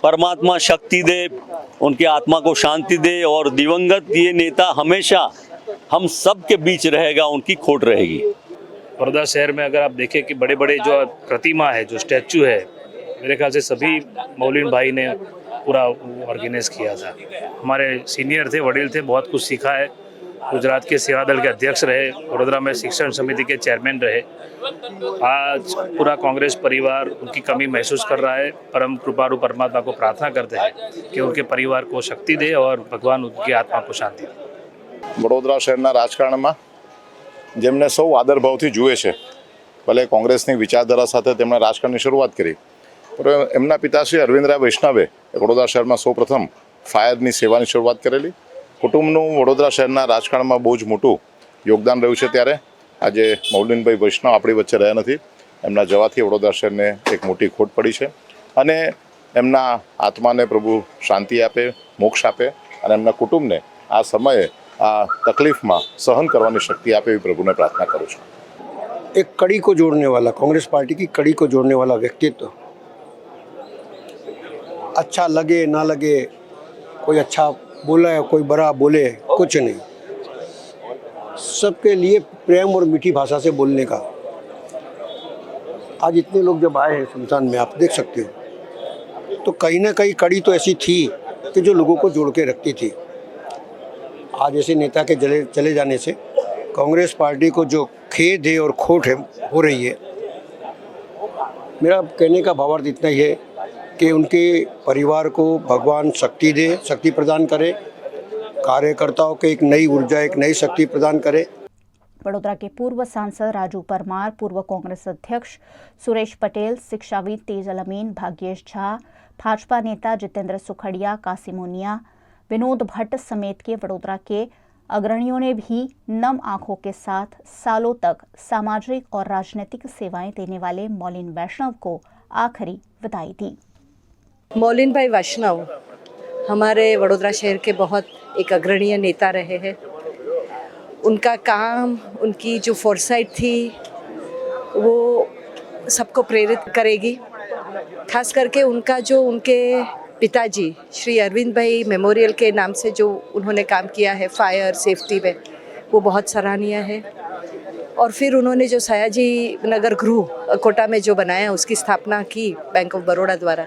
परमात्मा शक्ति दे, उनके आत्मा को शांति दे और दिवंगत ये नेता हमेशा हम सब के बीच रहेगा, उनकी खोट रहेगी। बड़ौदा शहर में अगर आप देखें कि बड़े बड़े जो प्रतिमा है, जो स्टैचू है, मेरे ख्याल से सभी मौलिन भाई ने पूरा ऑर्गेनाइज किया था। हमारे सीनियर थे, वडील थे, बहुत कुछ सीखा है। गुजरात के सेवा दल के अध्यक्ष रहे, वडोदरा में शिक्षण समिति के चेयरमैन रहे। आज पूरा कांग्रेस परिवार उनकी कमी महसूस कर रहा है। परम कृपालु परमात्मा को प्रार्थना करते हैं कि उनके परिवार को शक्ति दे और भगवान उनकी आत्मा को शांति दे। वडोदरा शहरना राजकारणમાં જેમને સૌ આદરભાવથી જુએ છે, ભલે કોંગ્રેસની વિચારધારા સાથે તેમણે રાજકારણની શરૂઆત કરી, પણ એમના પિતા શ્રી અરવિંદરાય વૈષ્ણવે વડોદરા શહેરમાં સૌપ્રથમ ફાયરની સેવાની શરૂઆત કરેલી. કુટુંબનું વડોદરા શહેરના રાજકારણમાં બહુ જ મોટું યોગદાન રહ્યું છે. ત્યારે આજે મૌલિનભાઈ વૈષ્ણવ આપણી વચ્ચે રહ્યા નથી. એમના જવાથી વડોદરા શહેરને એક મોટી ખોટ પડી છે અને એમના આત્માને પ્રભુ શાંતિ આપે, મોક્ષ આપે અને એમના કુટુંબને આ સમયે આ તકલીફમાં सहन करने शक्ति आपे, प्रभु ने प्रार्थना करूँ छूँ। एक कड़ी को जोड़ने वाला, कांग्रेस पार्टी की कड़ी को जोड़ने वाला व्यक्तित्व, अच्छा लगे ना लगे, कोई अच्छा बोला है कोई बुरा बोले, कुछ नहीं, सबके लिए प्रेम और मीठी भाषा से बोलने का। आज इतने लोग जब आए हैं शमशान में, आप देख सकते हो, तो कहीं ना कहीं कड़ी तो ऐसी थी कि जो लोगों को जोड़ के रखती थी। आज ऐसे नेता के चले जाने से कांग्रेस पार्टी को जो खेद है और खोट है हो रही है। मेरा कहने का भावार्थ इतना ही है कि उनके परिवार को भगवान शक्ति दे, शक्ति प्रदान करे, कार्यकर्ताओं को एक नई ऊर्जा, एक नई शक्ति प्रदान करे। वडोदरा के पूर्व सांसद राजू परमार, पूर्व कांग्रेस अध्यक्ष सुरेश पटेल, शिक्षाविद तेजल अमीन, भाग्येश झा, भाजपा नेता जितेंद्र सुखड़िया, कासिमोनिया, विनोद भट्ट समेत के वडोदरा के अग्रणियों ने भी नम आंखों के साथ सालों तक सामाजिक और राजनीतिक सेवाएं देने वाले मौलिन वैष्णव को आखिरी विदाई दी। मौलिन भाई वैष्णव हमारे वडोदरा शहर के बहुत एक अग्रणीय नेता रहे हैं। उनका काम, उनकी जो फोरसाइट थी, वो सबको प्रेरित करेगी। खास करके उनका जो उनके पिताजी श्री अरविंद भाई मेमोरियल के नाम से जो उन्होंने काम किया है फायर सेफ्टी में, वो बहुत सराहनीय है। और फिर उन्होंने जो सयाजी नगर गृह कोटा में जो बनाया, उसकी स्थापना की बैंक ऑफ बड़ौदा द्वारा,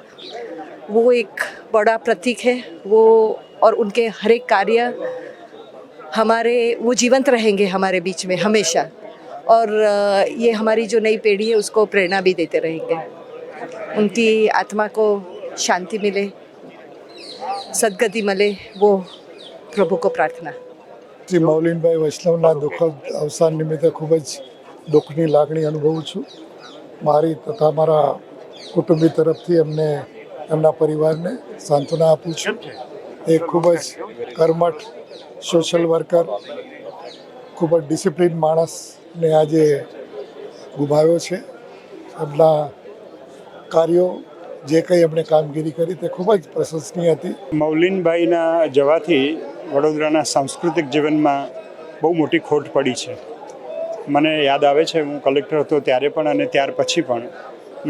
वो एक बड़ा प्रतीक है। वो और उनके हर एक कार्य हमारे, वो जीवंत रहेंगे हमारे बीच में हमेशा। और ये हमारी जो नई पीढ़ी है उसको प्रेरणा भी देते रहेंगे। उनकी आत्मा को शांति मिले, सदगति મળે, वो प्रभु को प्रार्थना। श्री मौलिनभाई वैष्णवના દુઃખદ અવસાન નિમિત્તે ખૂબ જ દુઃખની લાગણી અનુભવું છું। મારી તથા મારા કુટુંબી તરફથી એમને, એમના પરિવારને સાંત્વના આપું છું। એક ખૂબ જ કર્મઠ સોશિયલ વર્કર, ખૂબ જ ડિસિપ્લિન માણસને આજે ગુમાવ્યો છે। એમના કાર્યો, જે કંઈ એમણે કામગીરી કરી તે ખૂબ જ પ્રશંસનીય હતી। મૌલિનભાઈના જવાથી વડોદરાના સાંસ્કૃતિક જીવનમાં બહુ મોટી ખોટ પડી છે। મને યાદ આવે છે, હું કલેક્ટર હતો ત્યારે પણ અને ત્યાર પછી પણ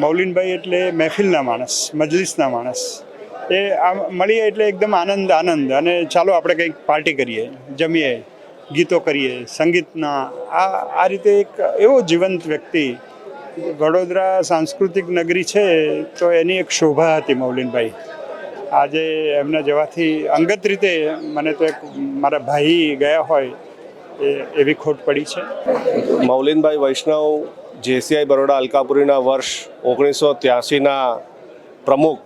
મૌલિનભાઈ એટલે મહેફિલના માણસ, મજલિસના માણસ। એ મળીએ એટલે એકદમ આનંદ આનંદ, અને ચાલો આપણે કંઈક પાર્ટી કરીએ, જમીએ, ગીતો કરીએ, સંગીતના આ રીતે એક એવો જીવંત વ્યક્તિ। વડોદરા સાંસ્કૃતિક નગરી છે તો એની એક શોભા હતી મૌલિનભાઈ। આજે એમના જવાથી અંગત રીતે મને તો એક મારા ભાઈ ગયા હોય એવી ખોટ પડી છે। મૌલિનભાઈ વૈષ્ણવ જેસીઆઈ બરોડા અલકાપુરીના વર્ષ 1983ના પ્રમુખ,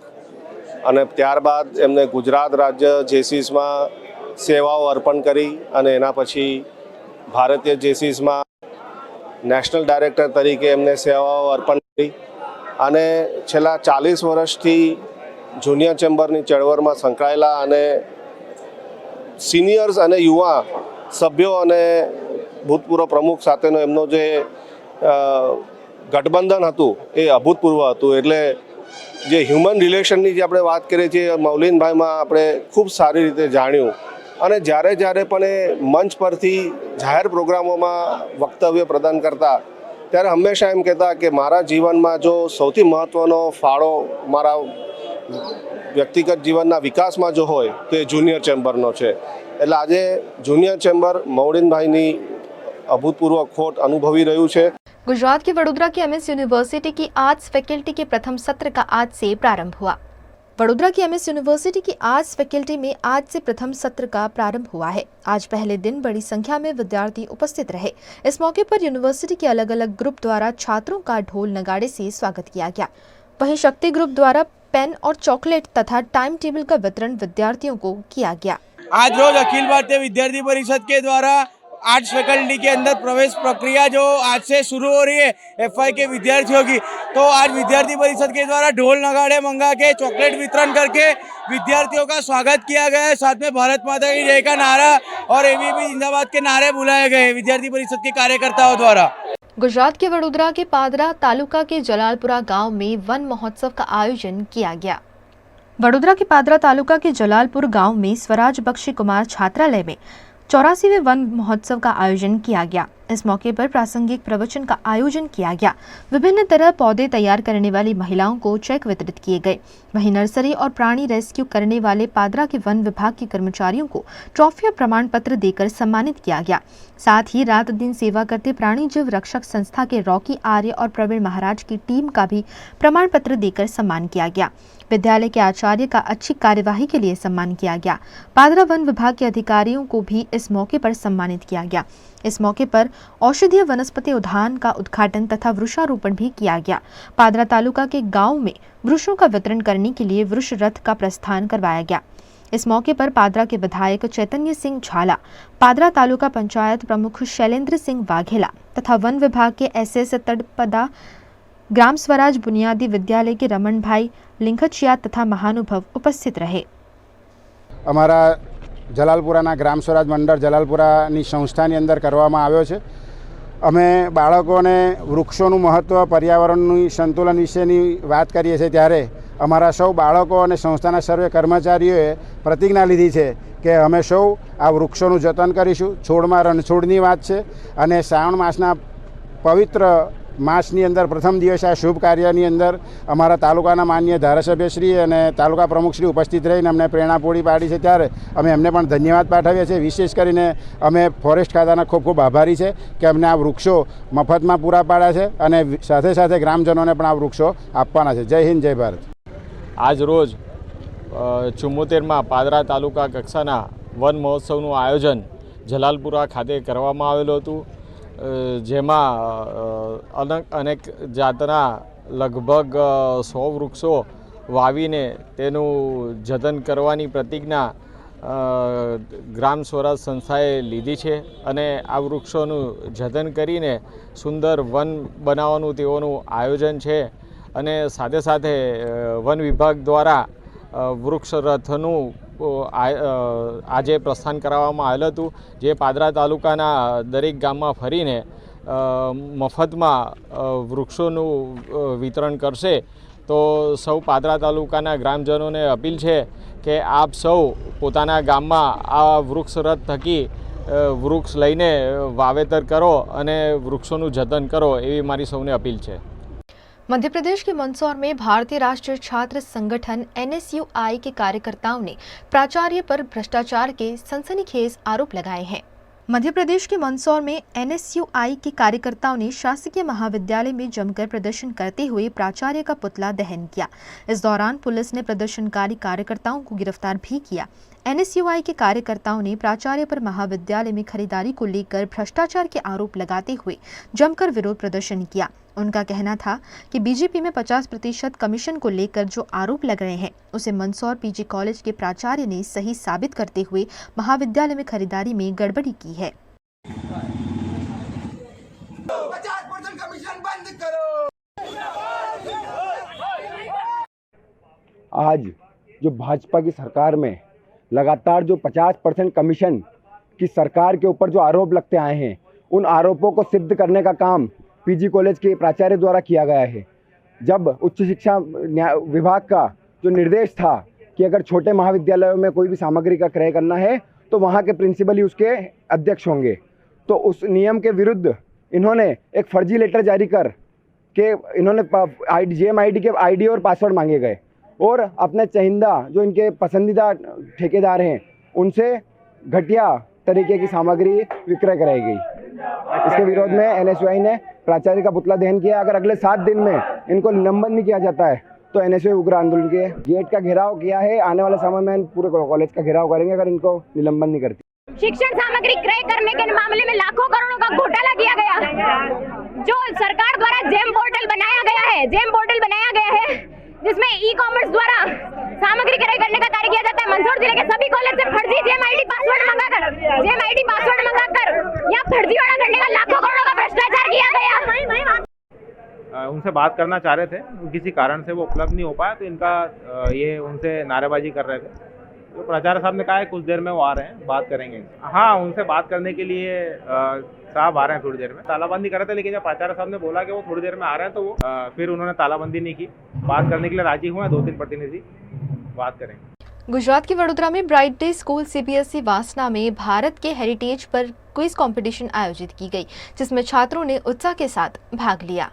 અને ત્યારબાદ એમને ગુજરાત રાજ્ય જેસીસમાં સેવાઓ અર્પણ કરી અને એના પછી ભારતીય જેસીસમાં નેશનલ ડાયરેક્ટર તરીકે એમને સેવાઓ અર્પણ કરી અને છેલ્લા 40 વર્ષથી જુનિયર ચેમ્બરની ચળવળમાં સંકળાયેલા અને સિનિયર્સ અને યુવા સભ્યો અને ભૂતપૂર્વ પ્રમુખ સાથેનો એમનો જે ગઠબંધન હતું એ અભૂતપૂર્વ હતું। એટલે જે હ્યુમન રિલેશનની જે આપણે વાત કરીએ છીએ, મૌલિનભાઈમાં આપણે ખૂબ સારી રીતે જાણ્યું અને જ્યારે જ્યારે પણ એ મંચ પરથી જાહેર પ્રોગ્રામોમાં વક્તવ્ય પ્રદાન કરતા ત્યારે હંમેશા એમ કહેતા કે મારા જીવનમાં જો સૌથી મહત્ત્વનો ફાળો મારા વ્યક્તિગત જીવનના વિકાસમાં જો હોય તો એ જુનિયર ચેમ્બરનો છે. એટલે આજે જુનિયર ચેમ્બર મૌલિનભાઈની અભૂતપૂર્વ खोट अनुभवी રહ્યું છે. गुजरात के वडोदरा की एमएस यूनिवर्सिटी की आर्ट्स फैकल्टी के प्रथम सत्र का आज से प्रारंभ हुआ. वडोदरा की एमएस यूनिवर्सिटी की आर्ट्स फैकल्टी में आज से प्रथम सत्र का प्रारंभ हुआ है. आज पहले दिन बड़ी संख्या में विद्यार्थी उपस्थित रहे. इस मौके पर यूनिवर्सिटी के अलग अलग ग्रुप द्वारा छात्रों का ढोल नगाड़े से स्वागत किया गया. वहीं शक्ति ग्रुप द्वारा पेन और चॉकलेट तथा टाइम टेबल का वितरण विद्यार्थियों को किया गया. आज रोज अखिल भारतीय विद्यार्थी परिषद के द्वारा आर्ट्स फैकल्टी के अंदर प्रवेश प्रक्रिया जो आज से शुरू हो रही है एफआई के विद्यार्थियों की, तो आज विद्यार्थी परिषद के द्वारा ढोल नगाड़े मंगा के चॉकलेट वितरण करके विद्यार्थियों का स्वागत किया गया है. साथ में भारत माता की जय का नारा और एबीवी जिंदाबाद के नारे बुलाए गए विद्यार्थी परिषद के कार्यकर्ताओं द्वारा. गुजरात के वडोदरा के पादरा तालुका के जलालपुरा गांव में वन महोत्सव का आयोजन किया गया. वडोदरा के पादरा तालुका के जलालपुर गांव में स्वराज बख्शी कुमार छात्रालय में 84वें वन महोत्सव का आयोजन किया गया. इस मौके पर प्रासंगिक प्रवचन का आयोजन किया गया. विभिन्न तरह पौधे तैयार करने वाली महिलाओं को चेक वितरित किए गए. वहीं नर्सरी और प्राणी रेस्क्यू करने वाले पादरा के वन विभाग के कर्मचारियों को ट्रॉफी और प्रमाण पत्र देकर सम्मानित किया गया. साथ ही रात दिन सेवा करते प्राणी जीव रक्षक संस्था के रॉकी आर्य और प्रवीण महाराज की टीम का भी प्रमाण पत्र देकर सम्मान किया गया. विद्यालय के आचार्य का अच्छी कार्यवाही के लिए सम्मान किया गया. पादरा वन विभाग के अधिकारियों को भी इस मौके पर सम्मानित किया गया. इस मौके पर औषधीय वनस्पति उद्यान का उद्घाटन तथा वृक्षारोपण भी किया गया. पादरा तालुका के गांव में वृक्षों का वितरण करने के लिए वृक्ष रथ का प्रस्थान करवाया गया. इस मौके पर पादरा के विधायक चैतन्य सिंह झाला, पादरा तालुका पंचायत प्रमुख शैलेंद्र सिंह वाघेला तथा वन विभाग के एसएस तड़पदा, ग्राम स्वराज बुनियादी विद्यालय के रमन भाई लिंखचिया तथा महानुभव उपस्थित रहे. અમારા જલાલપુરાના ગ્રામ સ્વરાજ મંડળ જલાલપુરાની સંસ્થાની અંદર કરવામાં આવ્યો છે. અમે બાળકોને વૃક્ષોનું મહત્ત્વ, પર્યાવરણની સંતુલન વિશેની વાત કરીએ છીએ ત્યારે અમારા સૌ બાળકો અને સંસ્થાના સર્વે કર્મચારીઓએ પ્રતિજ્ઞા લીધી છે કે અમે સૌ આ વૃક્ષોનું જતન કરીશું. છોડમાં રણછોડની વાત છે અને શ્રાવણ માસના પવિત્ર માસની અંદર પ્રથમ દિવસે આ શુભ કાર્યની અંદર અમારા તાલુકાના માન્ય ધારાસભ્યશ્રી અને તાલુકા પ્રમુખશ્રી ઉપસ્થિત રહીને અમને પ્રેરણા પૂરી પાડી છે ત્યારે અમે એમને પણ ધન્યવાદ પાઠવીએ છીએ. વિશેષ કરીને અમે ફોરેસ્ટ ખાતાના ખૂબ ખૂબ આભારી છે કે અમને આ વૃક્ષો મફતમાં પૂરા પાડ્યા છે અને સાથે સાથે ગ્રામજનોને પણ આ વૃક્ષો આપવાના છે. જય હિન્દ, જય ભારત. આજ રોજ 74માં પાદરા તાલુકા કક્ષાના વન મહોત્સવનું આયોજન જલાલપુરા ખાતે કરવામાં આવેલું હતું. જેમાં અનેક જાતના લગભગ 100 વૃક્ષો વાવીને તેનું જતન કરવાની પ્રતિજ્ઞા ગ્રામ સ્વરાજ સંસ્થાએ લીધી છે અને આ વૃક્ષોનું જતન કરીને સુંદર વન બનાવવાનું તેઓનું આયોજન છે. અને સાથે સાથે વન વિભાગ દ્વારા વૃક્ષ રથનું આજે પ્રસ્થાન કરાવવામાં આવેલું હતું, જે પાદરા તાલુકાના દરેક ગામમાં ફરીને મફતમાં વૃક્ષોનું વિતરણ કરશે. તો સૌ પાદરા તાલુકાના ગ્રામજનોને અપીલ છે કે આપ સૌ પોતાના ગામમાં આ વૃક્ષ રથ થકી વૃક્ષ લઈને વાવેતર કરો અને વૃક્ષોનું જતન કરો, એવી મારી સૌને અપીલ છે. मध्य प्रदेश के मंदसौर में भारतीय राष्ट्रीय छात्र संगठन NSUI के कार्यकर्ताओं ने प्राचार्य पर भ्रष्टाचार के सनसनीखेज आरोप लगाए हैं. मध्य प्रदेश के मंदसौर में NSUI के कार्यकर्ताओं ने शासकीय महाविद्यालय में जमकर प्रदर्शन करते हुए प्राचार्य का पुतला दहन किया. इस दौरान पुलिस ने प्रदर्शनकारी कार्यकर्ताओं को गिरफ्तार भी किया. NSUI के कार्यकर्ताओं ने प्राचार्य पर महाविद्यालय में खरीदारी को लेकर भ्रष्टाचार के आरोप लगाते हुए जमकर विरोध प्रदर्शन किया. उनका कहना था कि बीजेपी में 50% कमीशन को लेकर जो आरोप लग रहे हैं उसे मंदसौर पीजी कॉलेज के प्राचार्य ने सही साबित करते हुए महाविद्यालय में खरीदारी में गड़बड़ी की है. 50% कमीशन बंद करो. आज जो भाजपा की सरकार में लगातार जो 50% कमीशन की सरकार के ऊपर जो आरोप लगते आए हैं, उन आरोपों को सिद्ध करने का काम पीजी कॉलेज के प्राचार्य द्वारा किया गया है. जब उच्च शिक्षा विभाग का जो निर्देश था कि अगर छोटे महाविद्यालयों में कोई भी सामग्री का क्रय करना है तो वहाँ के प्रिंसिपल ही उसके अध्यक्ष होंगे। तो उस नियम के विरुद्ध इन्होंने एक फर्जी लेटर जारी कर के इन्होंने GMID के ID और पासवर्ड मांगे गए और अपने चहिंदा जो इनके पसंदीदा ठेकेदार हैं उनसे घटिया तरीके की सामग्री विक्रय कराई गई। इसके विरोध में NSUI ने प्राचार्य का पुतला दहन किया। अगर अगले 7 दिन में इनको निलंबन नहीं किया जाता है तो NSUI उग्र आंदोलन के गेट का घेराव किया है। आने वाले समय में पूरे कॉलेज का घेराव करेंगे अगर इनको निलंबन नहीं करती। शिक्षण सामग्री क्रय करने के मामले में लाखों करोड़ों का घोटाला किया गया। जो सरकार द्वारा जेम पोर्टल बनाया गया है जिसमें ई-कॉमर्स द्वारा सामग्री क्रय करने का कार्य किया जाता है। मंदसौर जिले के सभी कॉलेज से फर्जी GMID पासवर्ड मंगाकर या फर्जीवाड़ा करने का लाखों करोड़ों का भ्रष्टाचार किया गया। उनसे बात करना चाह रहे थे, किसी कारण से वो उपलब्ध नहीं हो पाया तो इनका ये उनसे नारेबाजी कर रहे थे। तो प्राचार्य साहब ने कहा है कुछ देर में वो आ रहे हैं, बात करेंगे। हाँ, उनसे बात करने के लिए साहब आ रहे हैं थोड़ी देर में। तालाबंदी कर रहे थे लेकिन जब प्राचार्य साहब ने बोला कि वो थोड़ी देर में आ रहे हैं तो वो फिर उन्होंने तालाबंदी नहीं की। बात करने के लिए राजी हुए हैं 2-3 प्रतिनिधि, बात करेंगे। गुजरात के वडोदरा में ब्राइट डे स्कूल CBSE वासना में भारत के हेरिटेज पर क्विज कंपटीशन आयोजित की गई, जिसमें छात्रों ने उत्साह के साथ भाग लिया।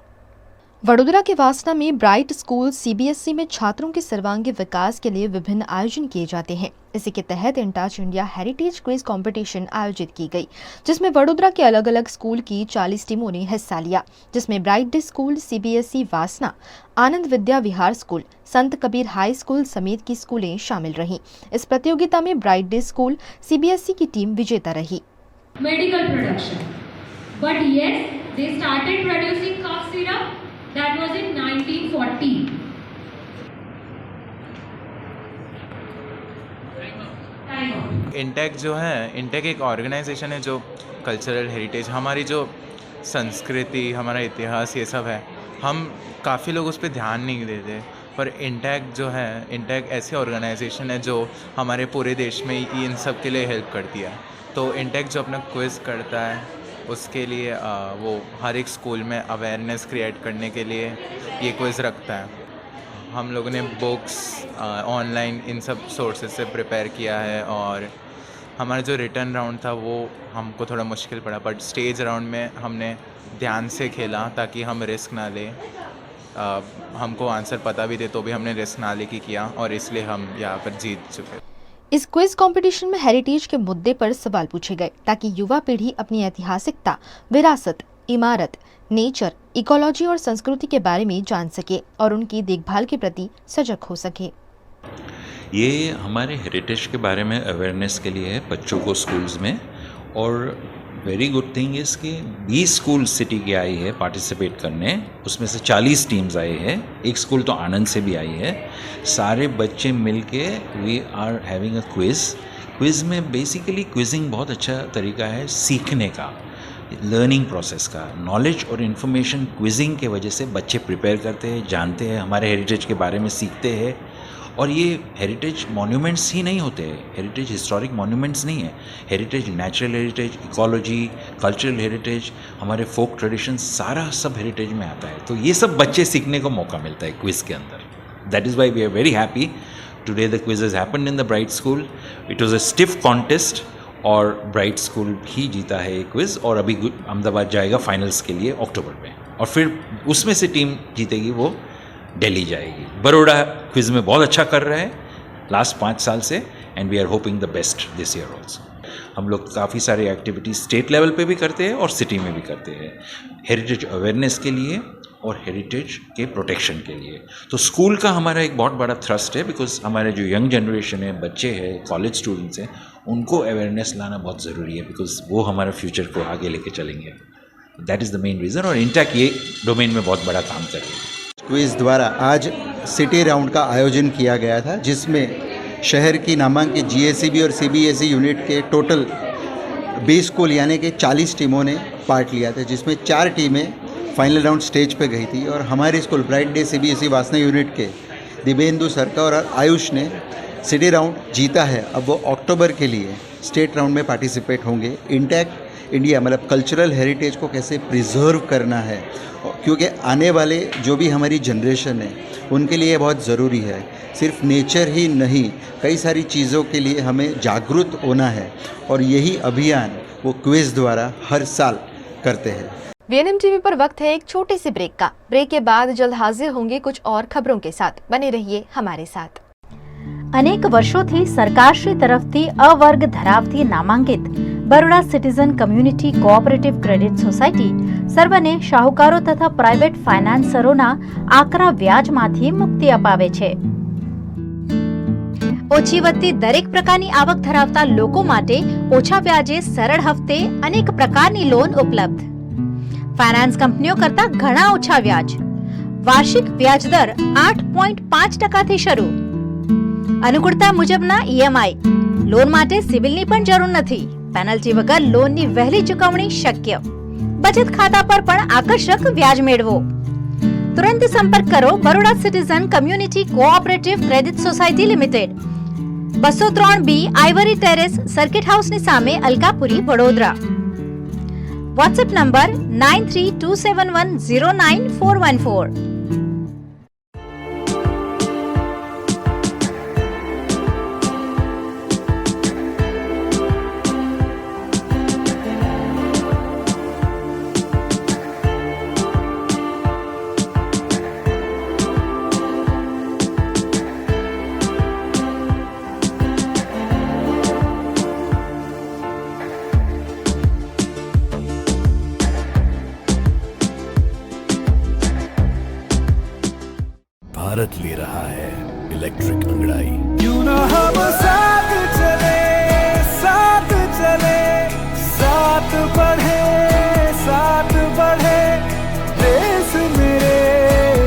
वडोदरा के वासना में ब्राइट स्कूल CBSE में छात्रों के सर्वांगीण विकास के लिए विभिन्न आयोजन किए जाते हैं। इसी के तहत इंटाच इंडिया हेरिटेज क्विज कंपटीशन आयोजित की गई, जिसमें वडोदरा के अलग अलग स्कूल की 40 टीमों ने हिस्सा लिया, जिसमें ब्राइट डे स्कूल CBSE वासना, आनंद विद्या विहार स्कूल, संत कबीर हाई स्कूल समेत की स्कूलें शामिल रहीं। इस प्रतियोगिता में ब्राइट डे स्कूल CBSE की टीम विजेता रही। Medical production, but yes they started producing cough syrup, that was in 1940. Intake जो है, इंटेक एक ऑर्गेनाइजेशन है जो कल्चरल हेरिटेज, हमारी जो संस्कृति, हमारा इतिहास, ये सब है, हम काफ़ी लोग उस पर ध्यान नहीं देते। पर इंटेक जो है, इंटेक ऐसी ऑर्गेनाइजेशन है जो हमारे पूरे देश में इन सब के लिए हेल्प करती है। तो इंटेक जो अपना क्विज़ करता है उसके लिए वो हर एक स्कूल में अवेयरनेस क्रिएट करने के लिए ये क्विज़ रखता है। हम लोगों ने बुक्स ऑनलाइन इन सब सोर्सेज से प्रिपेयर किया है और हमारा जो रिटर्न राउंड था वो हमको थोड़ा मुश्किल पड़ा, बट स्टेज राउंड में हमने ध्यान से खेला ताकि हम रिस्क ना लें। हमको आंसर पता भी थे तो भी हमने रिस्क ना लेके किया और इसलिए हम यहाँ पर जीत चुके। इस क्विज कंपटीशन में हेरिटेज के मुद्दे पर सवाल पूछे गए ताकि युवा पीढ़ी अपनी ऐतिहासिकता, विरासत, इमारत, नेचर, इकोलॉजी और संस्कृति के बारे में जान सके और उनकी देखभाल के प्रति सजग हो सके। ये हमारे हेरिटेज के बारे में अवेयरनेस के लिए है बच्चों को स्कूल्स में। और वेरी गुड थिंग इज़ कि 20 स्कूल सिटी की आई है पार्टिसिपेट करने, उसमें से 40 टीम्स आई है। एक स्कूल तो आनंद से भी आई है। सारे बच्चे मिलके we are having a quiz में बेसिकली क्विजिंग बहुत अच्छा तरीका है सीखने का, लर्निंग प्रोसेस का। नॉलेज और इन्फॉर्मेशन क्विजिंग के वजह से बच्चे प्रिपेयर करते हैं, जानते हैं, हमारे हेरिटेज के बारे में सीखते हैं। और ये हेरिटेज मॉन्यूमेंट्स ही नहीं होते हैं, हेरिटेज हिस्टोरिक मॉन्यूमेंट्स नहीं है। Heritage natural heritage, ecology, cultural heritage, हमारे फोक ट्रेडिशन, सारा सब हेरिटेज में आता है। तो ये सब बच्चे सीखने को मौका मिलता है क्विज़ के अंदर। That is why we are very happy today the quiz has happened in the bright school. It was a stiff contest और ब्राइट स्कूल ही जीता है ये क्विज़ और अभी अहमदाबाद जाएगा फाइनल्स के लिए अक्टूबर में और फिर उसमें से टीम जीतेगी वो दिल्ली जाएगी। बड़ौदा क्विज़ में बहुत अच्छा कर रहा है लास्ट 5 साल से and we are hoping the best this year also. हम लोग काफ़ी सारे एक्टिविटीज़ स्टेट लेवल पे भी करते हैं और सिटी में भी करते हैं हेरिटेज अवेयरनेस के लिए और हेरिटेज के प्रोटेक्शन के लिए। तो स्कूल का हमारा एक बहुत बड़ा थ्रस्ट है बिकॉज हमारे जो यंग जनरेशन है, बच्चे हैं, कॉलेज स्टूडेंट्स हैं, उनको अवेयरनेस लाना बहुत ज़रूरी है बिकॉज वो हमारा फ्यूचर को आगे लेके चलेंगे। That is the main reason और इंटेक ये डोमेन में बहुत बड़ा काम कर रही है। क्विज़ द्वारा आज सिटी राउंड का आयोजन किया गया था जिसमें शहर की नामांकित GSEB और CBSE यूनिट के टोटल 20 स्कूल यानी कि 40 टीमों ने पार्ट लिया था, जिसमें 4 टीमें फाइनल राउंड स्टेज पे गई थी और हमारे स्कूल ब्राइट डे CBSE वासना यूनिट के दिव्येंदु सरकार और आयुष ने सिटी राउंड जीता है। अब वो अक्टूबर के लिए स्टेट राउंड में पार्टिसिपेट होंगे। इंटैक्ट इंडिया मतलब कल्चरल हेरिटेज को कैसे प्रिजर्व करना है क्योंकि आने वाले जो भी हमारी जनरेशन है उनके लिए बहुत ज़रूरी है। सिर्फ नेचर ही नहीं, कई सारी चीज़ों के लिए हमें जागरूक होना है और यही अभियान वो क्विज़ द्वारा हर साल करते हैं। वीएनएम टीवी पर वक्त है एक छोटी सी ब्रेक का। ब्रेक के बाद जल्द हाजिर होंगे कुछ और खबरों के साथ। बने रहिए हमारे साथ। अनेक वर्षोથી સરકારશ્રી તરફથી અવર્ગ ધરાવતી નામાંકિત Baroda citizen community cooperative credit society સર્વને શાહુકારો તથા પ્રાઇવેટ ફાઇનાન્સરોના આકરા વ્યાજમાંથી મુક્તિ અપાવે છે। ઓછી વત્તી દરેક પ્રકારની આવક ધરાવતા લોકો માટે ઓછા વ્યાજે સરળ હપ્તે અનેક પ્રકારની લોન ઉપલબ્ધ। ફાઇનાન્સ કંપનીઓ કરતા ઘણા ઓછા વ્યાજ। વાર્ષિક વ્યાજ દર 8.5% શરૂ। अनुकूलता मुजबना ईएमआई। लोन माटे सिविलनी पण जरूर नथी। पेनल्टी वगर लोननी वहेली चुकवणी शक्य। बचत खाता पर पण आकर्षक व्याज मेळवो। तुरंत संपर्क करो Baroda citizen community cooperative credit society limited, 203B ivory terrace, circuit house ની સામે અલકાપુરી, વડોદરા। WhatsApp number 9327109414। भारत ले रहा है इलेक्ट्रिक अंगड़ाई। क्यों ना हम साथ चले, साथ चले, साथ बढ़े, साथ बढ़े, देश मेरे,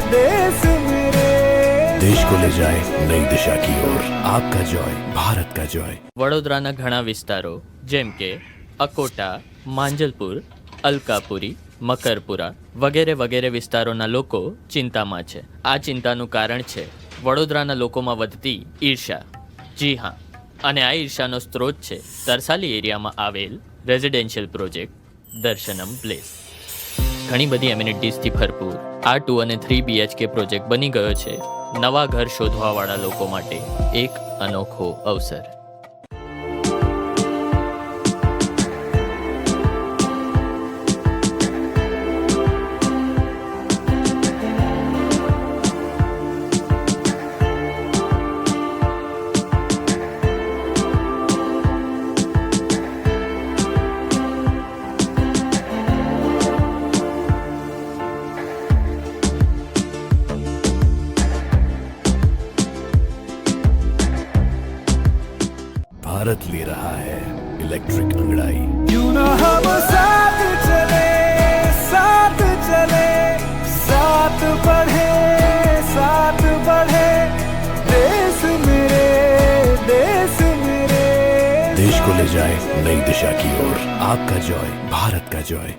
देश मेरे। देश को ले जाए नई दिशा की ओर। आपका जॉय, भारत का जॉय। વડોદરાના ઘણા વિસ્તારો જેમ કે અકોટા, માંજલપુર, અલકાપુરી, મકરપુરા વગેરે વગેરે વિસ્તારોના લોકો ચિંતામાં છે। આ ચિંતાનું કારણ છે વડોદરાના લોકોમાં વધતી ઈર્ષા। જી હા, અને આ ઈર્ષાનો સ્ત્રોત છે તરસાલી એરિયામાં આવેલ રેઝિડેન્શિયલ પ્રોજેક્ટ દર્શનમ પ્લેસ। ઘણી બધી એમિનિટીઝથી ભરપૂર આ 2 અને 3 BHK પ્રોજેક્ટ બની ગયો છે નવા ઘર શોધવાવાળા લોકો માટે એક અનોખો અવસર। भारत ले रहा है इलेक्ट्रिक अंगड़ाई। क्यों ना हम साथ चले, साथ चले, साथ बढ़े, साथ बढ़े, देश मेरे, देश मेरे। देश को ले जाए नई दिशा की ओर। आपका जॉय, भारत का जॉय।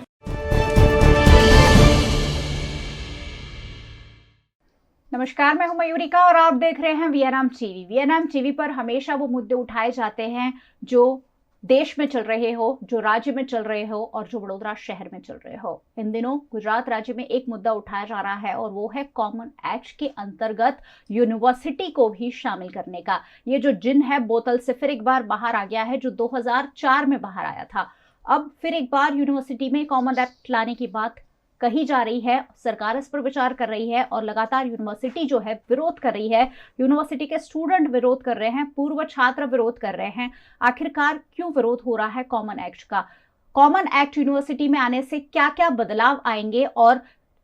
नमस्कार, मैं हूं मयूरिका और आप देख रहे हैं वीएनएम टीवी। वीएनएम टीवी पर हमेशा वो मुद्दे उठाए जाते हैं जो देश में चल रहे हो, जो राज्य में चल रहे हो और जो वडोदरा शहर में चल रहे हो। इन दिनों गुजरात राज्य में एक मुद्दा उठाया जा रहा है और वो है कॉमन एक्ट के अंतर्गत यूनिवर्सिटी को भी शामिल करने का। ये जो जिन है बोतल से फिर एक बार बाहर आ गया है, जो 2004 में बाहर आया था। अब फिर एक बार यूनिवर्सिटी में कॉमन एक्ट लाने की बात कही जा रही है। सरकार इस पर विचार कर रही है और लगातार यूनिवर्सिटी जो है विरोध कर रही है। यूनिवर्सिटी के स्टूडेंट विरोध कर रहे हैं, पूर्व छात्र विरोध कर रहे हैं। आखिरकार क्यों विरोध हो रहा है कॉमन एक्ट का? कॉमन एक्ट यूनिवर्सिटी में आने से क्या क्या बदलाव आएंगे और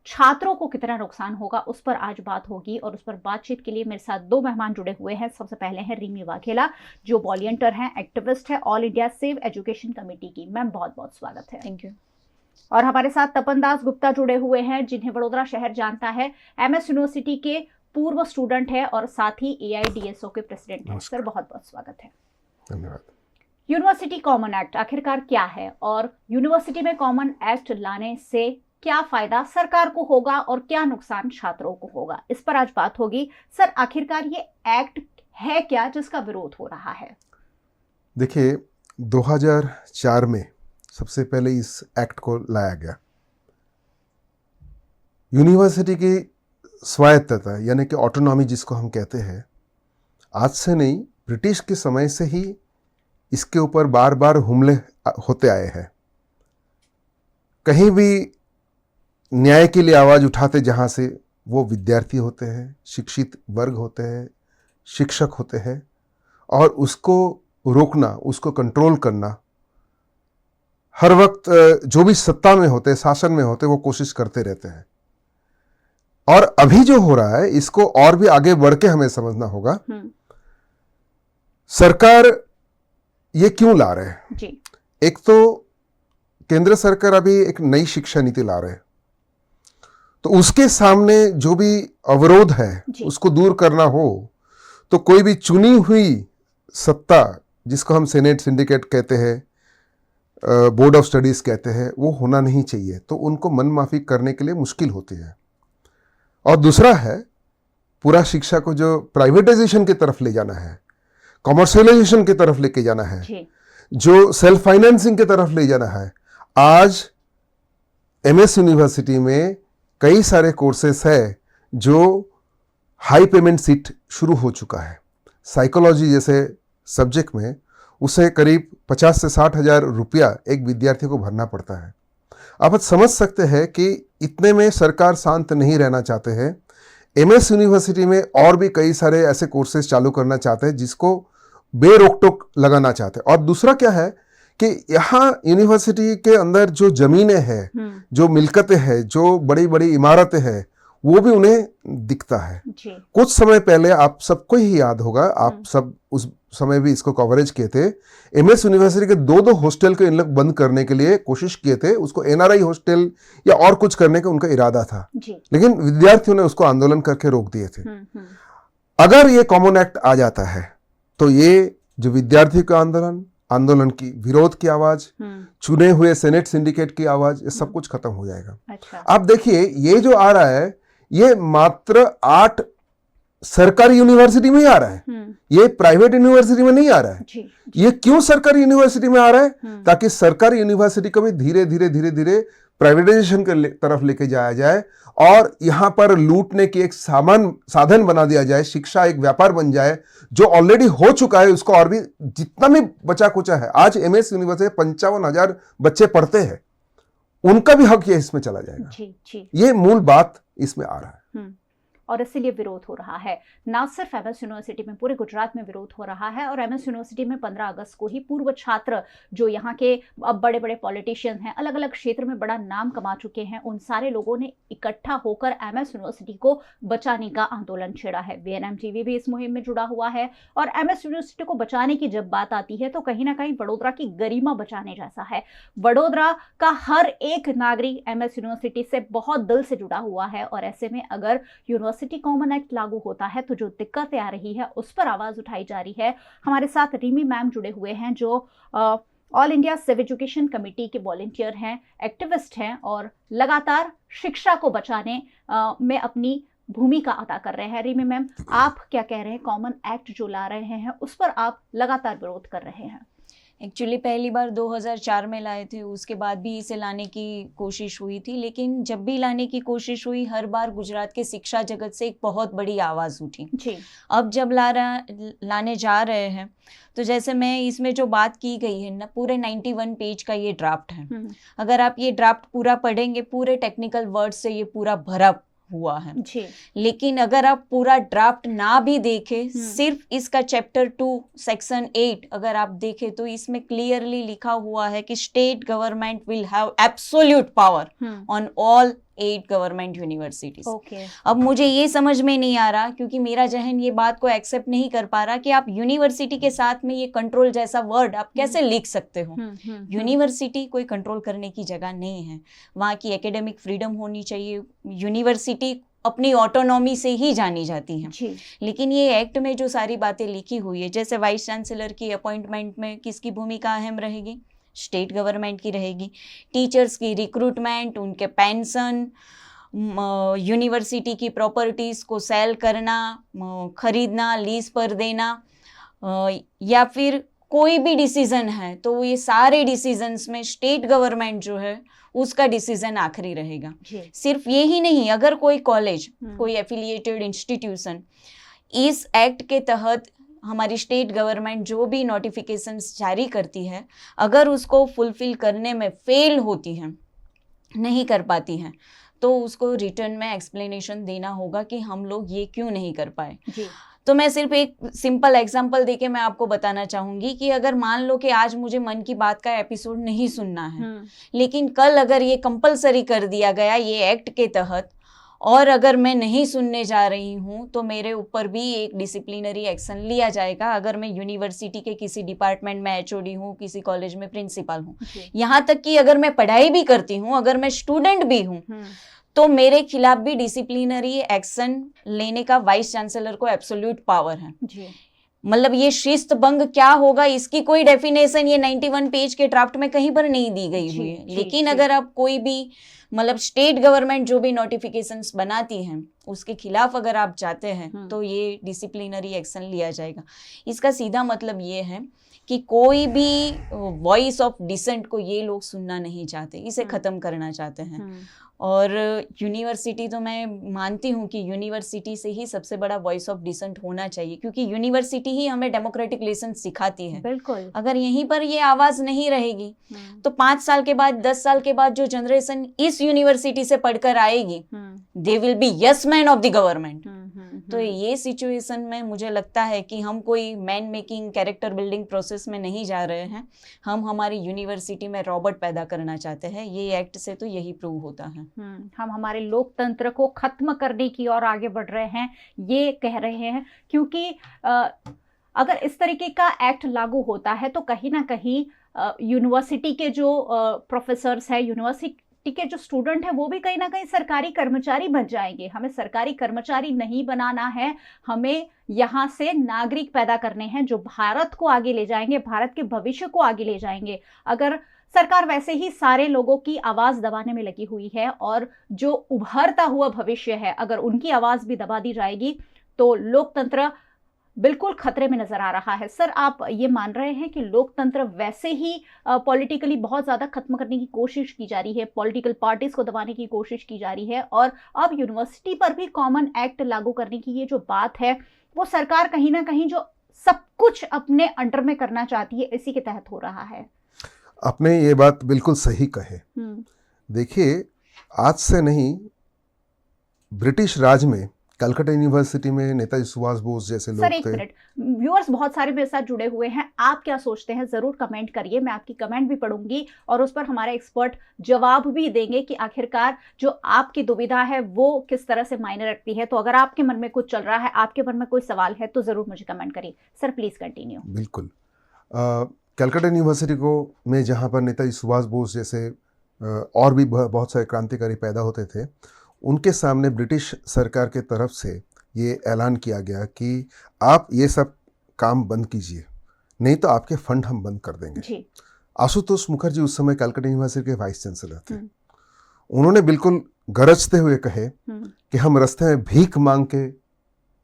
छात्रों को कितना नुकसान होगा, उस पर आज बात होगी। और उस पर बातचीत के लिए मेरे साथ 2 मेहमान जुड़े हुए हैं। सबसे पहले हैं रिमी वाघेला, जो वॉलंटियर हैं, एक्टिविस्ट है, all India save education committee की। मैम बहुत बहुत स्वागत है। Thank you. और हमारे साथ तपन दास गुप्ता जुड़े हुए हैं, जिन्हें वडोदरा शहर जानता है, एमएस यूनिवर्सिटी के पूर्व स्टूडेंट है और साथ ही AIDSO के प्रेसिडेंट हैं। सर बहुत बहुत स्वागत है। धन्यवाद। यूनिवर्सिटी कॉमन एक्ट आखिरकार क्या है और यूनिवर्सिटी में कॉमन एक्ट लाने से क्या फायदा सरकार को होगा और क्या नुकसान छात्रों को होगा, इस पर आज बात होगी। सर आखिरकार ये एक्ट है क्या जिसका विरोध हो रहा है? देखिए, 2004 में सबसे पहले इस एक्ट को लाया गया। यूनिवर्सिटी की स्वायत्तता यानी कि ऑटोनॉमी जिसको हम कहते हैं, आज से नहीं, ब्रिटिश के समय से ही इसके ऊपर बार बार हमले होते आए हैं। कहीं भी न्याय के लिए आवाज़ उठाते जहाँ से, वो विद्यार्थी होते हैं, शिक्षित वर्ग होते हैं, शिक्षक होते हैं, और उसको रोकना, उसको कंट्रोल करना हर वक्त जो भी सत्ता में होते, शासन में होते, वो कोशिश करते रहते हैं। और अभी जो हो रहा है इसको और भी आगे बढ़ के हमें समझना होगा। सरकार ये क्यों ला रहे हैं जी। एक तो केंद्र सरकार अभी एक नई शिक्षा नीति ला रहे हैं, तो उसके सामने जो भी अवरोध है उसको दूर करना हो तो कोई भी चुनी हुई सत्ता, जिसको हम सेनेट सिंडिकेट कहते हैं, बोर्ड ऑफ स्टडीज कहते हैं, वो होना नहीं चाहिए। तो उनको मन माफी करने के लिए मुश्किल होती है। और दूसरा है, पूरा शिक्षा को जो प्राइवेटाइजेशन की तरफ ले जाना है, कॉमर्शियलाइजेशन की तरफ लेके जाना है, जो सेल्फ फाइनेंसिंग की तरफ ले जाना है। आज एमएस यूनिवर्सिटी में कई सारे कोर्सेस है जो हाई पेमेंट सीट शुरू हो चुका है। साइकोलॉजी जैसे सब्जेक्ट में उसे करीब 50 से 60 हज़ार रुपया एक विद्यार्थी को भरना पड़ता है। आप समझ सकते हैं कि इतने में सरकार शांत नहीं रहना चाहते हैं। एमएस यूनिवर्सिटी में और भी कई सारे ऐसे कोर्सेज चालू करना चाहते हैं जिसको बेरोक टोक लगाना चाहते हैं। और दूसरा क्या है कि यहाँ यूनिवर्सिटी के अंदर जो जमीनें हैं, जो मिलकतें हैं, जो बड़ी बड़ी इमारतें हैं, वो भी उन्हें दिखता है। कुछ समय पहले आप सबको ही याद होगा, आप सब उस समय भी इसको कवरेज किए थे, एमएस यूनिवर्सिटी के दो हॉस्टल को इन लोग बंद करने के लिए कोशिश किए थे। उसको एनआरआई हॉस्टल या और कुछ करने का उनका इरादा था, लेकिन विद्यार्थियों ने उसको आंदोलन करके रोक दिए थे। अगर ये कॉमन एक्ट आ जाता है तो ये जो विद्यार्थी का आंदोलन की विरोध की आवाज, चुने हुए सेनेट सिंडिकेट की आवाज, ये सब कुछ खत्म हो जाएगा। अच्छा। आप देखिए, ये जो आ रहा है ये मात्र 8 सरकारी यूनिवर्सिटी में ही आ रहा है, ये प्राइवेट यूनिवर्सिटी में नहीं आ रहा है। ये क्यों सरकारी यूनिवर्सिटी में आ रहा है? ताकि सरकारी यूनिवर्सिटी को भी धीरे धीरे प्राइवेटाइजेशन के तरफ लेके जाया जाए और यहाँ पर लूटने की एक साधन बना दिया जाए। शिक्षा एक व्यापार बन जाए, जो ऑलरेडी हो चुका है उसको और भी जितना भी बचा कुचा है। आज एमएस यूनिवर्सिटी 55,000 बच्चे पढ़ते हैं, उनका भी हक ये इसमें चला जाएगा। ये मूल बात इसमें आ रहा है और इसीलिए विरोध हो रहा है। ना सिर्फ एमएस यूनिवर्सिटी में, पूरे गुजरात में विरोध हो रहा है। और एमएस यूनिवर्सिटी में 15 अगस्त को ही पूर्व छात्र जो यहाँ के अब बड़े बड़े पॉलिटिशियन हैं, अलग अलग क्षेत्र में बड़ा नाम कमा चुके हैं, उन सारे लोगों ने इकट्ठा होकर एमएस यूनिवर्सिटी को बचाने का आंदोलन छेड़ा है। VNM टीवी भी इस मुहिम में जुड़ा हुआ है। और एमएस यूनिवर्सिटी को बचाने की जब बात आती है तो कहीं ना कहीं वडोदरा की गरिमा बचाने जैसा है। वडोदरा का हर एक नागरिक एमएस यूनिवर्सिटी से बहुत दिल से जुड़ा हुआ है। और ऐसे में अगर यूनिवर्सिटी कॉमन एक्ट लागू होता है तो जो दिक्कतें आ रही है उस पर आवाज उठाई जा रही है। हमारे साथ रिमी मैम जुड़े हुए हैं जो all India civil education committee के वॉलंटियर हैं, एक्टिविस्ट हैं और लगातार शिक्षा को बचाने में अपनी भूमिका अदा कर रहे हैं। रिमी मैम, आप क्या कह रहे हैं? कॉमन एक्ट जो ला रहे हैं उस पर आप लगातार विरोध कर रहे हैं। एक्चुअली पहली बार 2004 में लाए थे, उसके बाद भी इसे लाने की कोशिश हुई थी, लेकिन जब भी लाने की कोशिश हुई हर बार गुजरात के शिक्षा जगत से एक बहुत बड़ी आवाज़ उठी जी। अब जब लाने जा रहे हैं तो जैसे मैं इसमें जो बात की गई है ना, पूरे 91 पेज का ये ड्राफ्ट है। अगर आप ये ड्राफ्ट पूरा पढ़ेंगे, पूरे टेक्निकल वर्ड से ये पूरा भरा हुआ है जी। लेकिन अगर आप पूरा ड्राफ्ट ना भी देखें, सिर्फ इसका चैप्टर 2 सेक्शन 8 अगर आप देखें तो इसमें क्लियरली लिखा हुआ है कि state government will have absolute power on all 8 government universities. अब मुझे ये समझ में नहीं आ रहा, क्योंकि मेरा जहन ये बात को एक्सेप्ट नहीं कर पा रहा कि आप यूनिवर्सिटी के साथ में ये कंट्रोल जैसा वर्ड आप कैसे लिख सकते हो। यूनिवर्सिटी कोई कंट्रोल करने की जगह नहीं है, वहाँ की एकेडमिक फ्रीडम होनी चाहिए। यूनिवर्सिटी अपनी ऑटोनॉमी से ही जानी जाती है। लेकिन ये एक्ट में जो सारी बातें लिखी हुई है, जैसे वाइस चांसलर की अपॉइंटमेंट में किसकी भूमिका अहम रहेगी? स्टेट गवर्नमेंट की रहेगी। टीचर्स की रिक्रूटमेंट, उनके पेंशन, यूनिवर्सिटी की प्रॉपर्टीज़ को सेल करना, खरीदना, लीज पर देना, या फिर कोई भी डिसीजन है तो ये सारे डिसीजंस में स्टेट गवर्नमेंट जो है उसका डिसीजन आखिरी रहेगा। सिर्फ ये ही नहीं, अगर कोई कॉलेज, कोई एफिलिएटेड इंस्टीट्यूशन इस एक्ट के तहत हमारी स्टेट गवर्नमेंट जो भी नोटिफिकेशंस जारी करती है, अगर उसको फुलफिल करने में फेल होती है, नहीं कर पाती है, तो उसको रिटर्न में एक्सप्लेनेशन देना होगा कि हम लोग ये क्यों नहीं कर पाए। तो मैं सिर्फ एक सिंपल एग्जांपल देके मैं आपको बताना चाहूँगी कि अगर मान लो कि आज मुझे मन की बात का एपिसोड नहीं सुनना है, लेकिन कल अगर ये कंपलसरी कर दिया गया ये एक्ट के तहत, और अगर मैं नहीं सुनने जा रही हूँ तो मेरे ऊपर भी एक डिसिप्लिनरी एक्शन लिया जाएगा। अगर मैं यूनिवर्सिटी के किसी डिपार्टमेंट में HOD हूँ, किसी कॉलेज में प्रिंसिपल हूँ, यहाँ तक कि अगर मैं पढ़ाई भी करती हूँ, अगर मैं स्टूडेंट भी हूँ, तो मेरे खिलाफ भी डिसिप्लिनरी एक्शन लेने का वाइस चांसलर को एब्सोल्यूट पावर है। मतलब ये शिस्त भंग क्या होगा इसकी कोई डेफिनेशन ये 91 पेज के ड्राफ्ट में कहीं पर नहीं दी गई हुई है। लेकिन अगर आप कोई भी मतलब स्टेट गवर्नमेंट जो भी नोटिफिकेशंस बनाती हैं उसके खिलाफ अगर आप जाते हैं तो ये डिसिप्लिनरी एक्शन लिया जाएगा। इसका सीधा मतलब ये है कि कोई भी वॉइस ऑफ डिसेंट को ये लोग सुनना नहीं चाहते, इसे ख़त्म करना चाहते हैं। और यूनिवर्सिटी तो मैं मानती हूँ कि यूनिवर्सिटी से ही सबसे बड़ा वॉइस ऑफ डिसेंट होना चाहिए, क्योंकि यूनिवर्सिटी ही हमें डेमोक्रेटिक लेसन सिखाती है। बिल्कुल। अगर यहीं पर ये आवाज़ नहीं रहेगी तो 5 साल के बाद 10 साल के बाद जो जनरेशन इस यूनिवर्सिटी से पढ़कर आएगी, they will be yes man of the government. तो ये सिचुएशन में मुझे लगता है कि हम कोई man making character building process में नहीं जा रहे हैं, हम हमारी यूनिवर्सिटी में रॉबर्ट पैदा करना चाहते हैं। ये एक्ट से तो यही प्रूव होता है। हम हमारे लोकतंत्र को खत्म करने की ओर आगे बढ़ रहे हैं, ये कह रहे हैं, क्योंकि अगर इस तरीके का एक्ट लागू होता है तो कहीं ना कहीं यूनिवर्सिटी के जो प्रोफेसर्स हैं, यूनिवर्सिटी के जो स्टूडेंट हैं, वो भी कहीं ना कहीं सरकारी कर्मचारी बन जाएंगे। हमें सरकारी कर्मचारी नहीं बनाना है, हमें यहाँ से नागरिक पैदा करने हैं जो भारत को आगे ले जाएंगे, भारत के भविष्य को आगे ले जाएंगे। अगर सरकार वैसे ही सारे लोगों की आवाज दबाने में लगी हुई है और जो उभरता हुआ भविष्य है, अगर उनकी आवाज भी दबा दी जाएगी तो लोकतंत्र बिल्कुल खतरे में नजर आ रहा है। सर, आप ये मान रहे हैं कि लोकतंत्र वैसे ही पॉलिटिकली बहुत ज्यादा खत्म करने की कोशिश की जा रही है, पॉलिटिकल पार्टीज को दबाने की कोशिश की जा रही है, और अब यूनिवर्सिटी पर भी कॉमन एक्ट लागू करने की ये जो बात है वो सरकार कहीं ना कहीं जो सब कुछ अपने अंडर में करना चाहती है, इसी के तहत हो रहा है। आपने ये बात बिल्कुल सही कहे। देखिए, आज से नहीं, ब्रिटिश राज में कलकत्ता यूनिवर्सिटी में नेताजी सुभाष बोस जैसे लोग थे। सर, एक मिनट, व्यूअर्स बहुत सारे मेरे साथ जुड़े हुए हैं, आप क्या सोचते हैं जरूर कमेंट करिए, मैं आपकी कमेंट भी पढ़ूंगी और उस पर हमारे एक्सपर्ट जवाब भी देंगे कि आखिरकार जो आपकी दुविधा है वो किस तरह से मायने रखती है। तो अगर आपके मन में कुछ चल रहा है, आपके मन में कोई सवाल है, तो जरूर मुझे कमेंट करिए। Sir please continue. बिल्कुल। कलकत्ता यूनिवर्सिटी को में जहाँ पर नेताजी सुभाष बोस जैसे और भी बहुत सारे क्रांतिकारी पैदा होते थे, उनके सामने ब्रिटिश सरकार के तरफ से ये ऐलान किया गया कि आप ये सब काम बंद कीजिए, नहीं तो आपके फंड हम बंद कर देंगे। आशुतोष मुखर्जी उस समय कलकत्ता यूनिवर्सिटी के वाइस चांसलर थे। उन्होंने बिल्कुल गरजते हुए कहे कि हम रास्ते में भीख मांग के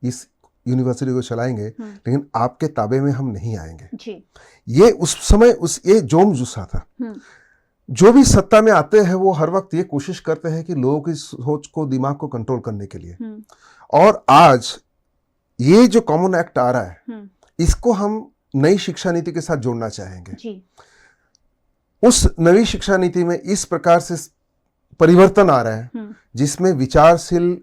इस यूनिवर्सिटी को चलाएंगे, लेकिन आपके ताबे में हम नहीं आएंगे। ये उस समय ये जोम जुस्सा था। जो भी सत्ता में आते हैं वो हर वक्त ये कोशिश करते हैं कि लोगों की सोच को, दिमाग को कंट्रोल करने के लिए। और आज ये जो कॉमन एक्ट आ रहा है, इसको हम नई शिक्षा नीति के साथ जोड़ना चाहेंगे। उस नई शिक्षा नीति में इस प्रकार से परिवर्तन आ रहा है जिसमें विचारशील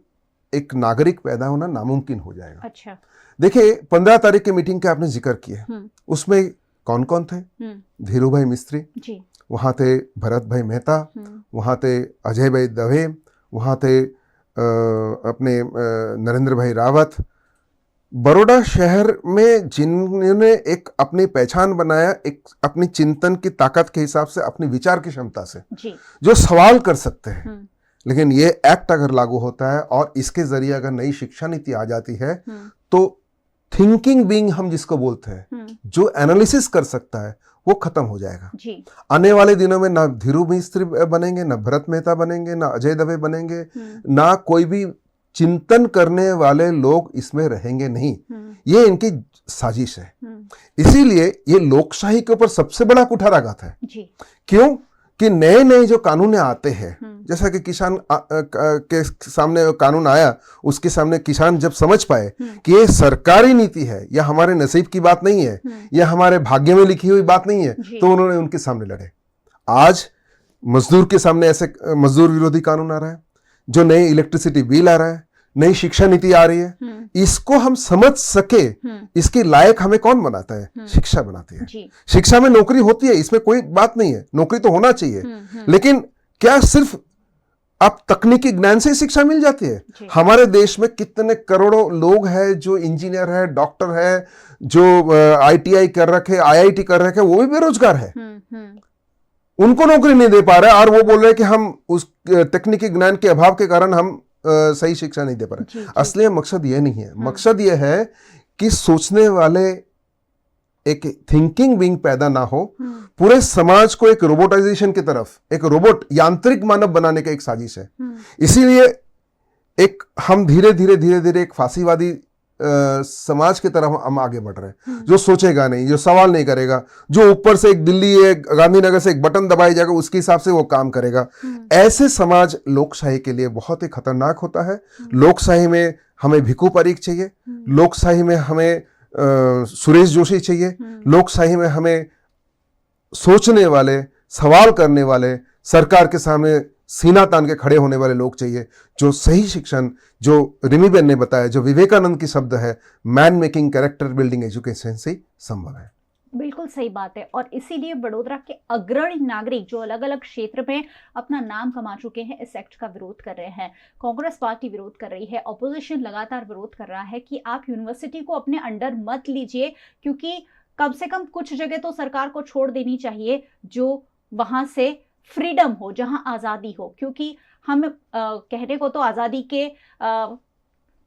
एक नागरिक पैदा होना नामुमकिन हो जाएगा। अच्छा। देखिए, 15 तारीख की मीटिंग का आपने जिक्र किया, उसमें कौन कौन थे? धीरू भाई मिस्त्री जी, वहाँ थे भरत भाई मेहता, वहाँ थे अजय भाई दवे, वहाँ थे अपने नरेंद्र भाई रावत। बड़ौदा शहर में जिन्होंने एक अपनी पहचान बनाया, एक अपनी चिंतन की ताकत के हिसाब से, अपनी विचार की क्षमता से जी, जो सवाल कर सकते हैं। लेकिन ये एक्ट अगर लागू होता है और इसके जरिए अगर नई शिक्षा नीति आ जाती है तो थिंकिंग बीइंग हम जिसको बोलते हैं, जो एनालिसिस कर सकता है, वो खत्म हो जाएगा जी। आने वाले दिनों में ना धीरू मिस्त्री बनेंगे, ना भरत मेहता बनेंगे, ना अजय दवे बनेंगे, ना कोई भी चिंतन करने वाले लोग इसमें रहेंगे नहीं। ये इनकी साजिश है। इसीलिए ये लोकशाही के ऊपर सबसे बड़ा कुठाराघात है जी। क्यों? कि नए नए जो कानून आते हैं, जैसा कि किसान के सामने कानून आया, उसके सामने किसान जब समझ पाए कि ये सरकारी नीति है, या हमारे नसीब की बात नहीं है, या हमारे भाग्य में लिखी हुई बात नहीं है, तो उन्होंने उनके सामने लड़े। आज मजदूर के सामने ऐसे मजदूर विरोधी कानून आ रहा है, जो नई इलेक्ट्रिसिटी बिल आ रहा है, नई शिक्षा नीति आ रही है। इसको हम समझ सके, इसके लायक हमें कौन बनाता है? शिक्षा बनाती है। शिक्षा में नौकरी होती है, इसमें कोई बात नहीं है, नौकरी तो होना चाहिए, लेकिन क्या सिर्फ अब तकनीकी ज्ञान से शिक्षा मिल जाती है? हमारे देश में कितने करोड़ों लोग हैं जो इंजीनियर है, डॉक्टर है, जो ITI कर रखे, IIT कर रखे, वो भी बेरोजगार है। उनको नौकरी नहीं दे पा रहे, और वो बोल रहे हैं कि हम उस तकनीकी ज्ञान के अभाव के कारण हम सही शिक्षा नहीं दे पा रहे। असली मकसद ये नहीं है। मकसद ये है कि सोचने वाले एक थिंकिंग बीइंग पैदा ना हो। पूरे समाज को एक रोबोटाइजेशन की तरफ, एक रोबोट, यांत्रिक मानव बनाने का एक साजिश है। इसीलिए एक हम धीरे धीरे एक फांसीवादी समाज की तरफ हम आगे बढ़ रहे हैं, जो सोचेगा नहीं, जो सवाल नहीं करेगा, जो ऊपर से एक दिल्ली, एक गांधीनगर से एक बटन दबाई जाएगा, उसके हिसाब से वो काम करेगा। ऐसे समाज लोकशाही के लिए बहुत ही खतरनाक होता है। लोकशाही में हमें भिखू परीख चाहिए, लोकशाही में हमें सुरेश जोशी चाहिए, लोकशाही में हमें सोचने वाले, सवाल करने वाले, सरकार के सामने सीना तान के खड़े होने वाले लोग चाहिए, जो सही शिक्षण, जो रिमी बेन ने बताया, जो विवेकानंद की शब्द है, man making character building education से संभव है। बिल्कुल सही बात है। और इसीलिए वडोदरा के अग्रणी नागरिक जो अलग अलग क्षेत्र में अपना नाम कमा चुके हैं, इस एक्ट का विरोध कर रहे हैं। कांग्रेस पार्टी विरोध कर रही है, ऑपोजिशन लगातार विरोध कर रहा है कि आप यूनिवर्सिटी को अपने अंडर मत लीजिए, क्योंकि कम से कम कुछ जगह तो सरकार को छोड़ देनी चाहिए जो वहां से फ्रीडम हो, जहां आज़ादी हो। क्योंकि हम कहने को तो आज़ादी के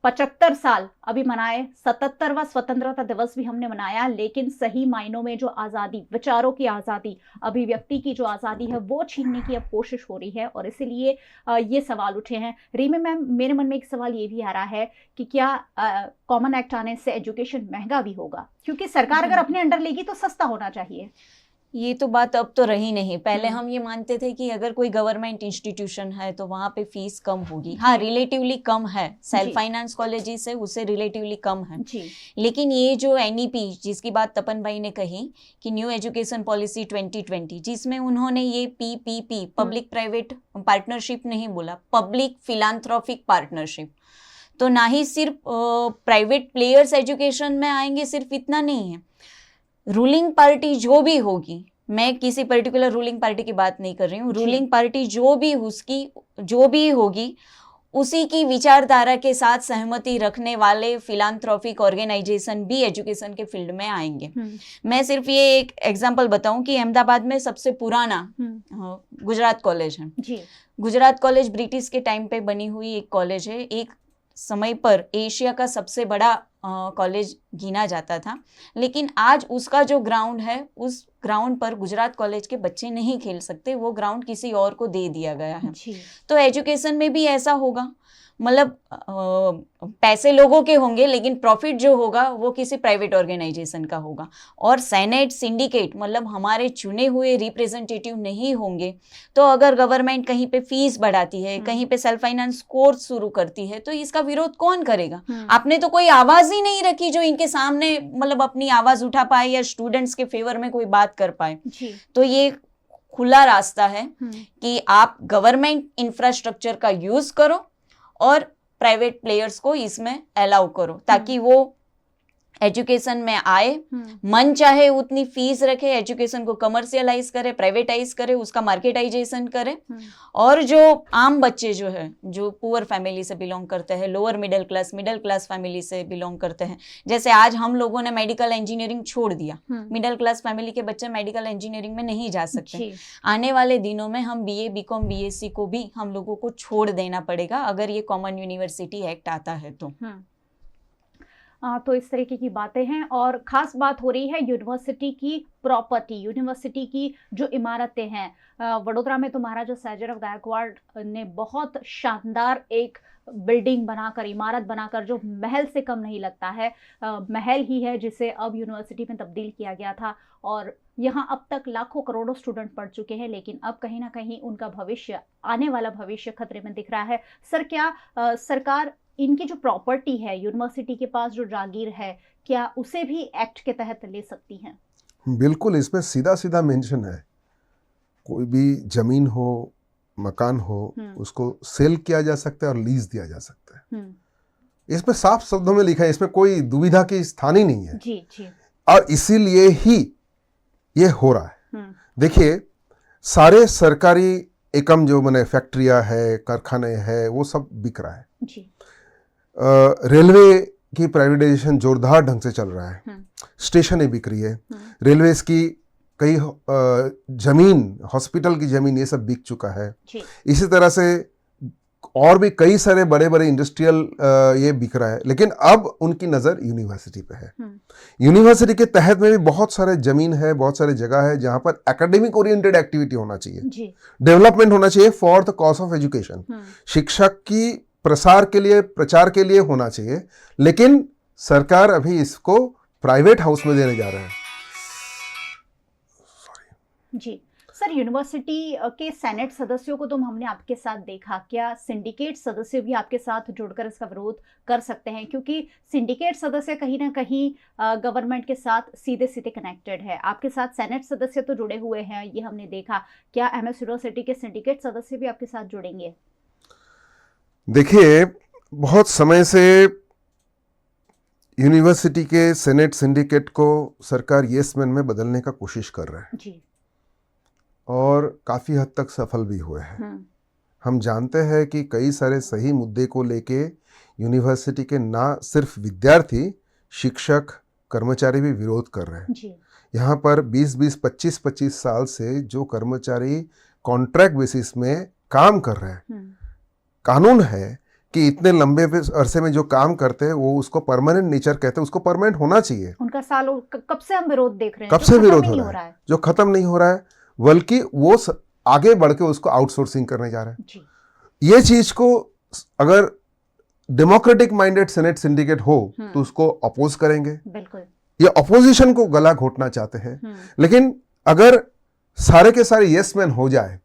75 साल अभी मनाए, 77वां स्वतंत्रता दिवस भी हमने मनाया, लेकिन सही मायनों में जो आज़ादी, विचारों की आज़ादी, अभिव्यक्ति की जो आज़ादी है, वो छीनने की अब कोशिश हो रही है। और इसीलिए ये सवाल उठे हैं। रीमा मैम, मेरे मन में एक सवाल ये भी आ रहा है कि क्या कॉमन एक्ट आने से एजुकेशन महंगा भी होगा? क्योंकि सरकार अगर अपने अंडर लेगी तो सस्ता होना चाहिए। ये तो बात अब तो रही नहीं। पहले हम ये मानते थे कि अगर कोई गवर्नमेंट इंस्टीट्यूशन है तो वहाँ पे फीस कम होगी। हाँ, रिलेटिवली कम है, सेल्फ फाइनेंस कॉलेजेस है उससे रिलेटिवली कम है। लेकिन ये जो NEP जिसकी बात तपन भाई ने कही कि न्यू एजुकेशन पॉलिसी 2020, जिसमें उन्होंने ये PPP, पब्लिक प्राइवेट पार्टनरशिप नहीं बोला, पब्लिक फिलांथ्रोपिक पार्टनरशिप, तो ना ही सिर्फ प्राइवेट प्लेयर्स एजुकेशन में आएंगे, सिर्फ इतना नहीं है, रूलिंग पार्टी जो भी होगी, मैं किसी पर्टिकुलर रूलिंग पार्टी की बात नहीं कर रही हूँ, रूलिंग पार्टी जो भी होगी उसी की विचारधारा के साथ सहमति रखने वाले फिलांथ्रोपिक ऑर्गेनाइजेशन भी एजुकेशन के फील्ड में आएंगे। मैं सिर्फ ये एक एग्जांपल बताऊं कि अहमदाबाद में सबसे पुराना गुजरात कॉलेज है। गुजरात कॉलेज ब्रिटिश के टाइम पे बनी हुई एक कॉलेज है, एक समय पर एशिया का सबसे बड़ा कॉलेज गिना जाता था, लेकिन आज उसका जो ग्राउंड है, उस ग्राउंड पर गुजरात कॉलेज के बच्चे नहीं खेल सकते, वो ग्राउंड किसी और को दे दिया गया है। तो एजुकेशन में भी ऐसा होगा, मतलब पैसे लोगों के होंगे लेकिन प्रॉफिट जो होगा वो किसी प्राइवेट ऑर्गेनाइजेशन का होगा। और सेनेट, सिंडिकेट, मतलब हमारे चुने हुए रिप्रेजेंटेटिव नहीं होंगे। तो अगर गवर्नमेंट कहीं पे फीस बढ़ाती है, कहीं पे सेल्फ फाइनेंस कोर्स शुरू करती है, तो इसका विरोध कौन करेगा? आपने तो कोई आवाज ही नहीं रखी जो इनके सामने मतलब अपनी आवाज उठा पाए या स्टूडेंट्स के फेवर में कोई बात कर पाए। तो ये खुला रास्ता है कि आप गवर्नमेंट इंफ्रास्ट्रक्चर का यूज करो और प्राइवेट प्लेयर्स को इसमें अलाउ करो, ताकि वो एजुकेशन में आए, मन चाहे उतनी फीस रखे, एजुकेशन को कमर्शियलाइज करे, प्राइवेटाइज करे, उसका मार्केटाइजेशन करे। और जो आम बच्चे जो है, जो पुअर फैमिली से बिलोंग करते हैं, लोअर मिडिल क्लास फैमिली से बिलोंग करते हैं, जैसे आज हम लोगों ने मेडिकल इंजीनियरिंग छोड़ दिया, मिडिल क्लास फैमिली के बच्चे मेडिकल इंजीनियरिंग में नहीं जा सकते। आने वाले दिनों में हम BA, BCom, BSc को भी हम लोगों को छोड़ देना पड़ेगा अगर ये कॉमन यूनिवर्सिटी एक्ट आता है तो इस तरीके की बातें हैं। और ख़ास बात हो रही है यूनिवर्सिटी की प्रॉपर्टी, यूनिवर्सिटी की जो इमारतें हैं। वडोदरा में तो महाराजा सयाजीराव गायकवाड़ ने बहुत शानदार एक बिल्डिंग बनाकर, इमारत बनाकर, जो महल से कम नहीं लगता है, महल ही है, जिसे अब यूनिवर्सिटी में तब्दील किया गया था। और यहाँ अब तक लाखों करोड़ों स्टूडेंट पढ़ चुके हैं, लेकिन अब कहीं ना कहीं उनका भविष्य, आने वाला भविष्य खतरे में दिख रहा है। सर, क्या सरकार इनकी जो प्रॉपर्टी है, यूनिवर्सिटी के पास जो जागीर है, क्या उसे भी एक्ट के तहत ले सकती हैं? बिल्कुल, इसमें सीधा सीधा मेंशन है, कोई भी जमीन हो, मकान हो, उसको सेल किया जा सकता है और लीज दिया जा सकता है। इसमें साफ शब्दों में लिखा है, इसमें कोई दुविधा की स्थान ही नहीं है। जी। और इसीलिए ही ये हो रहा है। देखिए, सारे सरकारी एकम जो मैंने फैक्ट्रियां है, कारखाने हैं, वो सब बिक रहा है जी। रेलवे की प्राइवेटाइजेशन जोरदार ढंग से चल रहा है, स्टेशनें बिक रही है, रेलवेज की कई जमीन, हॉस्पिटल की जमीन, ये सब बिक चुका है। इसी तरह से और भी कई सारे बड़े बड़े इंडस्ट्रियल ये बिक रहा है, लेकिन अब उनकी नज़र यूनिवर्सिटी पे है। यूनिवर्सिटी के तहत में भी बहुत सारे जमीन है, बहुत सारे जगह है जहाँ पर एकेडमिक ओरिएंटेड एक्टिविटी होना चाहिए, डेवलपमेंट होना चाहिए for the cause of education, शिक्षक की प्रसार के लिए, प्रचार के लिए होना चाहिए, लेकिन सरकार अभी इसको प्राइवेट हाउस में देने जा रहा है। जी सर, यूनिवर्सिटी के सेनेट सदस्यों को तो हमने आपके साथ देखा, क्या सिंडिकेट सदस्य भी आपके साथ जुड़कर इसका विरोध कर सकते हैं? क्योंकि सिंडिकेट सदस्य कहीं ना कहीं गवर्नमेंट के साथ सीधे सीधे कनेक्टेड है। आपके साथ सेनेट सदस्य तो जुड़े हुए हैं, ये हमने देखा। क्या एमएस यूनिवर्सिटी के सिंडिकेट सदस्य भी आपके साथ जुड़ेंगे? देखिए, बहुत समय से यूनिवर्सिटी के सेनेट सिंडिकेट को सरकार येस मैन में बदलने का कोशिश कर रहा है जी। और काफ़ी हद तक सफल भी हुए हैं। हम जानते हैं कि कई सारे सही मुद्दे को लेके यूनिवर्सिटी के ना सिर्फ विद्यार्थी, शिक्षक, कर्मचारी भी विरोध कर रहे हैं। यहाँ पर 20-20, 25-25 साल से जो कर्मचारी कॉन्ट्रैक्ट बेसिस में काम कर रहे हैं, कानून है कि इतने लंबे अरसे में जो काम करते हैं वो उसको परमानेंट नेचर कहते हैं, उसको परमानेंट होना चाहिए। उनका सालों कब से हम विरोध देख रहे हैं, कब से विरोध हो रहा है, जो खत्म नहीं हो रहा है, बल्कि वो आगे बढ़ के उसको आउटसोर्सिंग करने जा रहा है। ये चीज को अगर डेमोक्रेटिक माइंडेड सेनेट सिंडिकेट हो तो उसको अपोज करेंगे। बिल्कुल। ये अपोजिशन को गला घोटना चाहते हैं, लेकिन अगर सारे के सारे यस मैन हो जाए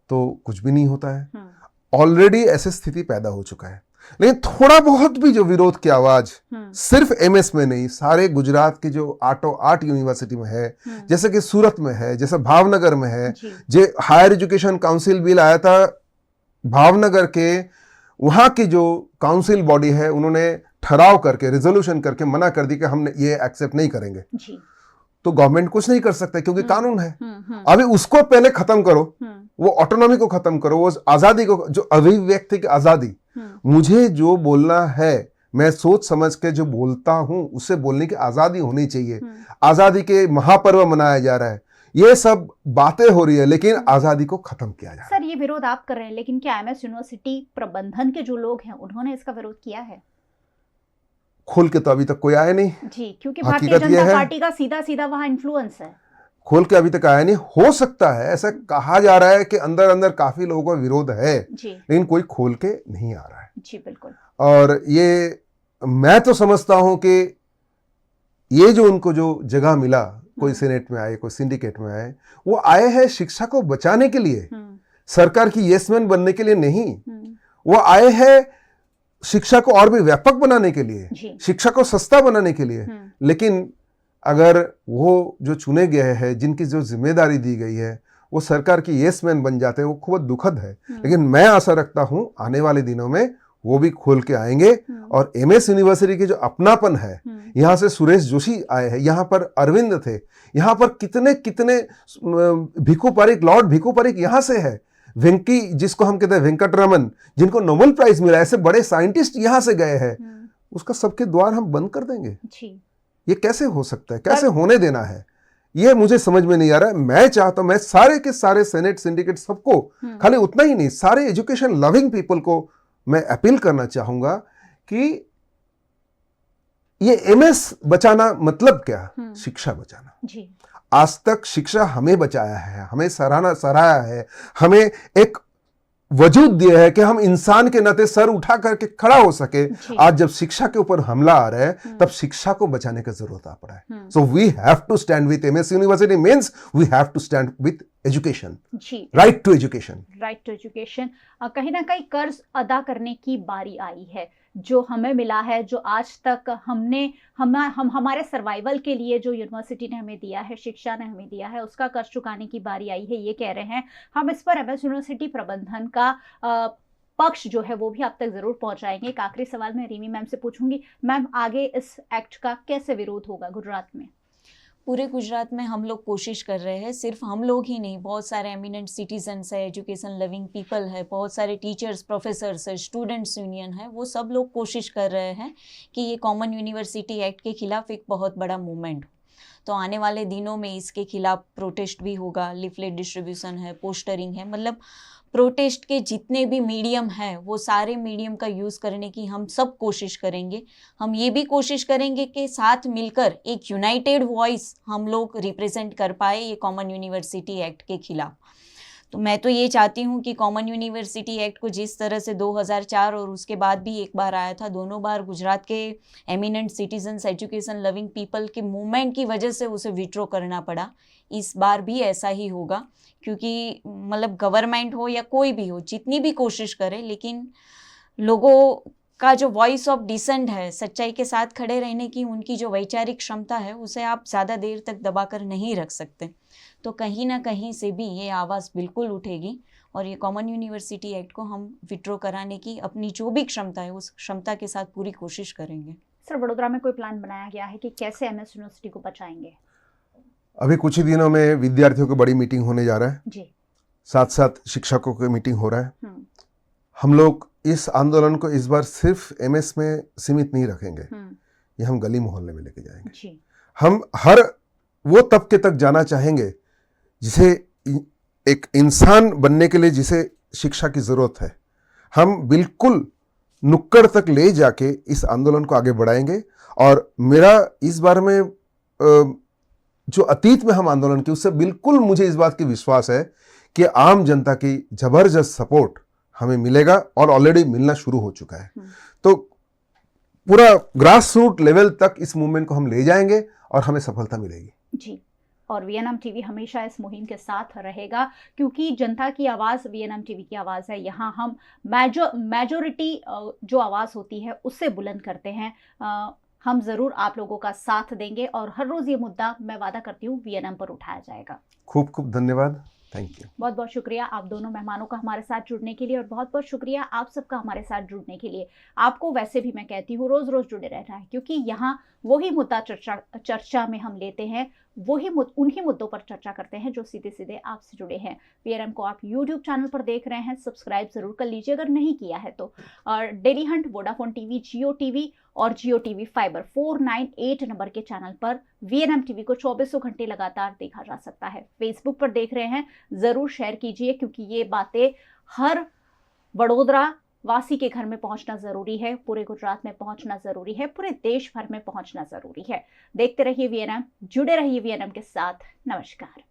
तो कुछ भी नहीं होता है। ऑलरेडी ऐसी स्थिति पैदा हो चुका है। लेकिन थोड़ा बहुत भी जो विरोध की आवाज सिर्फ एमएस में नहीं, सारे गुजरात की जो आठ यूनिवर्सिटी में है, जैसे कि सूरत में है, जैसे भावनगर में है, जो हायर एजुकेशन काउंसिल बिल आया था भावनगर के, वहां की जो काउंसिल बॉडी है उन्होंने ठहराव करके, रिजोल्यूशन करके मना कर दी कि हम ये एक्सेप्ट नहीं करेंगे। तो गवर्नमेंट कुछ नहीं कर सकता क्योंकि कानून है। अभी उसको पहले खत्म करो, वो ऑटोनॉमी को खत्म करो, वो आजादी को, जो अभिव्यक्ति की आजादी, मुझे जो बोलना है मैं सोच समझ के जो बोलता हूं उसे बोलने की आजादी होनी चाहिए। आजादी के महापर्व मनाया जा रहा है, ये सब बातें हो रही है, लेकिन आजादी को खत्म किया जा रहा है। सर, ये विरोध आप कर रहे हैं, लेकिन क्या एमएस यूनिवर्सिटी प्रबंधन के जो लोग हैं उन्होंने इसका विरोध किया है? खोल के तो अभी तक कोई आया नहीं जी, क्योंकि भारतीय जनता पार्टी का सीधा सीधा वहां इन्फ्लुएंस है। खोल के अभी तक आया नहीं। हो सकता है, ऐसा कहा जा रहा है कि अंदर अंदर काफी लोगों का विरोध है, लेकिन कोई खोल के नहीं आ रहा है। जी बिल्कुल। और ये मैं तो समझता हूं कि ये जो उनको जो जगह मिला, कोई सेनेट में आए, कोई सिंडिकेट में आए, वो आए हैं शिक्षा को बचाने के लिए, सरकार की येसमैन बनने के लिए नहीं। वो आए हैं शिक्षा को और भी व्यापक बनाने के लिए, शिक्षा को सस्ता बनाने के लिए। लेकिन अगर वो जो चुने गए हैं, जिनकी जो जिम्मेदारी दी गई है, वो सरकार की येसमैन बन जाते हैं, वो खूब दुखद है। लेकिन मैं आशा रखता हूं आने वाले दिनों में वो भी खोल के आएंगे। और एमएस यूनिवर्सिटी के जो अपनापन है, यहाँ से सुरेश जोशी आए हैं, यहाँ पर अरविंद थे, यहाँ पर कितने कितने भिखू पारिक, लॉर्ड भिखू पारिक यहाँ से है, वेंकी जिसको हम कहते हैं वेंकटरमन, जिनको नोबेल प्राइज मिला, ऐसे बड़े साइंटिस्ट यहाँ से गए हैं। उसका सबके द्वार हम बंद कर देंगे? ये कैसे हो सकता है? कैसे होने देना है? ये मुझे समझ में नहीं आ रहा है। मैं चाहता हूं, मैं सारे के सारे सेनेट सिंडिकेट सबको, खाली उतना ही नहीं, सारे एजुकेशन लविंग पीपल को मैं अपील करना चाहूंगा कि ये एमएस बचाना मतलब क्या? शिक्षा बचाना। जी। आज तक शिक्षा हमें बचाया है, हमें सराहा है, हमें एक वजूद दिया है कि हम इंसान के नाते सर उठा करके खड़ा हो सके। आज जब शिक्षा के ऊपर हमला आ रहा है तब शिक्षा को बचाने की जरूरत आ पड़ा है। So we have to stand with MS university means we have to stand with education, right to education. Right to education. कहीं ना कहीं कर्ज अदा करने की बारी आई है, जो हमें मिला है, जो आज तक हम हमारे सर्वाइवल के लिए जो यूनिवर्सिटी ने हमें दिया है, शिक्षा ने हमें दिया है, उसका कर्ज चुकाने की बारी आई है, ये कह रहे हैं। हम इस पर एमएस यूनिवर्सिटी प्रबंधन का पक्ष जो है वो भी आप तक जरूर पहुंचाएंगे। एक आखिरी सवाल मैं रीमी मैम से पूछूंगी, मैम आगे इस एक्ट का कैसे विरोध होगा गुजरात में? पूरे गुजरात में हम लोग कोशिश कर रहे हैं, सिर्फ हम लोग ही नहीं, बहुत सारे एमिनेंट सिटीजन्स है, एजुकेशन लविंग पीपल है, बहुत सारे टीचर्स, प्रोफेसर्स है, स्टूडेंट्स यूनियन है, वो सब लोग कोशिश कर रहे हैं कि ये कॉमन यूनिवर्सिटी एक्ट के खिलाफ एक बहुत बड़ा मूवमेंट हो। तो आने वाले दिनों में इसके खिलाफ प्रोटेस्ट भी होगा, लिफलेट डिस्ट्रीब्यूशन है, पोस्टरिंग है, मतलब प्रोटेस्ट के जितने भी मीडियम हैं वो सारे मीडियम का यूज़ करने की हम सब कोशिश करेंगे। हम ये भी कोशिश करेंगे कि साथ मिलकर एक यूनाइटेड वॉइस हम लोग रिप्रेजेंट कर पाए ये कॉमन यूनिवर्सिटी एक्ट के खिलाफ। तो मैं तो ये चाहती हूँ कि कॉमन यूनिवर्सिटी एक्ट को जिस तरह से 2004 और उसके बाद भी एक बार आया था, दोनों बार गुजरात के eminent citizens, education loving people के मूवमेंट की वजह से उसे विड्रॉ करना पड़ा, इस बार भी ऐसा ही होगा। क्योंकि मतलब गवर्नमेंट हो या कोई भी हो, जितनी भी कोशिश करे, लेकिन लोगों का जो वॉइस ऑफ डिसेंट है, सच्चाई के साथ खड़े रहने की उनकी जो वैचारिक क्षमता है, उसे आप ज़्यादा देर तक दबाकर नहीं रख सकते। तो कहीं ना कहीं से भी ये आवाज़ बिल्कुल उठेगी और ये कॉमन यूनिवर्सिटी एक्ट को हम विड्रॉ कराने की अपनी जो भी क्षमता है उस क्षमता के साथ पूरी कोशिश करेंगे। सर, वडोदरा में कोई प्लान बनाया गया है कि कैसे एमएस यूनिवर्सिटी को बचाएंगे? अभी कुछ ही दिनों में विद्यार्थियों की बड़ी मीटिंग होने जा रहा है जी, साथ साथ शिक्षकों की मीटिंग हो रहा है। हम लोग इस आंदोलन को इस बार सिर्फ एमएस में सीमित नहीं रखेंगे, ये हम गली मोहल्ले में लेके जाएंगे जी। हम हर वो तबके तक जाना चाहेंगे जिसे एक इंसान बनने के लिए जिसे शिक्षा की जरूरत है। हम बिल्कुल नुक्कड़ तक ले जाके इस आंदोलन को आगे बढ़ाएंगे। और मेरा इस बार में जो अतीत में हम आंदोलन किए उससे बिल्कुल मुझे इस बात की विश्वास है कि आम जनता की जबरदस्त सपोर्ट हमें मिलेगा और ऑलरेडी मिलना शुरू हो चुका है। तो पूरा ग्रास रूट लेवल तक इस मूवमेंट को हम ले जाएंगे और हमें सफलता मिलेगी जी। और वीएनएम टीवी हमेशा इस मुहिम के साथ रहेगा, क्योंकि जनता की आवाज़ वीएनएम टीवी की आवाज़ है। यहाँ हम मेजोरिटी जो आवाज़ होती है उससे बुलंद करते हैं। हम ज़रूर आप लोगों का साथ देंगे और हर रोज़ ये मुद्दा मैं वादा करती हूँ वीएनएम पर उठाया जाएगा। खूब खूब धन्यवाद, थैंक यू। बहुत बहुत शुक्रिया आप दोनों मेहमानों का हमारे साथ जुड़ने के लिए, और बहुत बहुत शुक्रिया आप सबका हमारे साथ जुड़ने के लिए। आपको वैसे भी मैं कहती हूँ रोज़ रोज़ जुड़े रहना है, क्योंकि यहाँ वही मुद्दा चर्चा में हम लेते हैं, उन्हीं मुद्दों पर चर्चा करते हैं जो सीधे सीधे आपसे जुड़े हैं। वीएनएम को आप यूट्यूब चैनल पर देख रहे हैं, सब्सक्राइब जरूर कर लीजिए अगर नहीं किया है तो। और डेली हंट, वोडाफोन टीवी, जियो टीवी और जियो टीवी फाइबर 498 नंबर के चैनल पर वीएनएम टीवी को 24 घंटे लगातार देखा जा सकता है। फेसबुक पर देख रहे हैं, ज़रूर शेयर कीजिए, क्योंकि ये बातें हर वडोदरा वासी के घर में पहुंचना जरूरी है, पूरे गुजरात में पहुंचना जरूरी है, पूरे देश भर में पहुंचना जरूरी है। देखते रहिए वीएनएम, जुड़े रहिए वीएनएम के साथ। नमस्कार।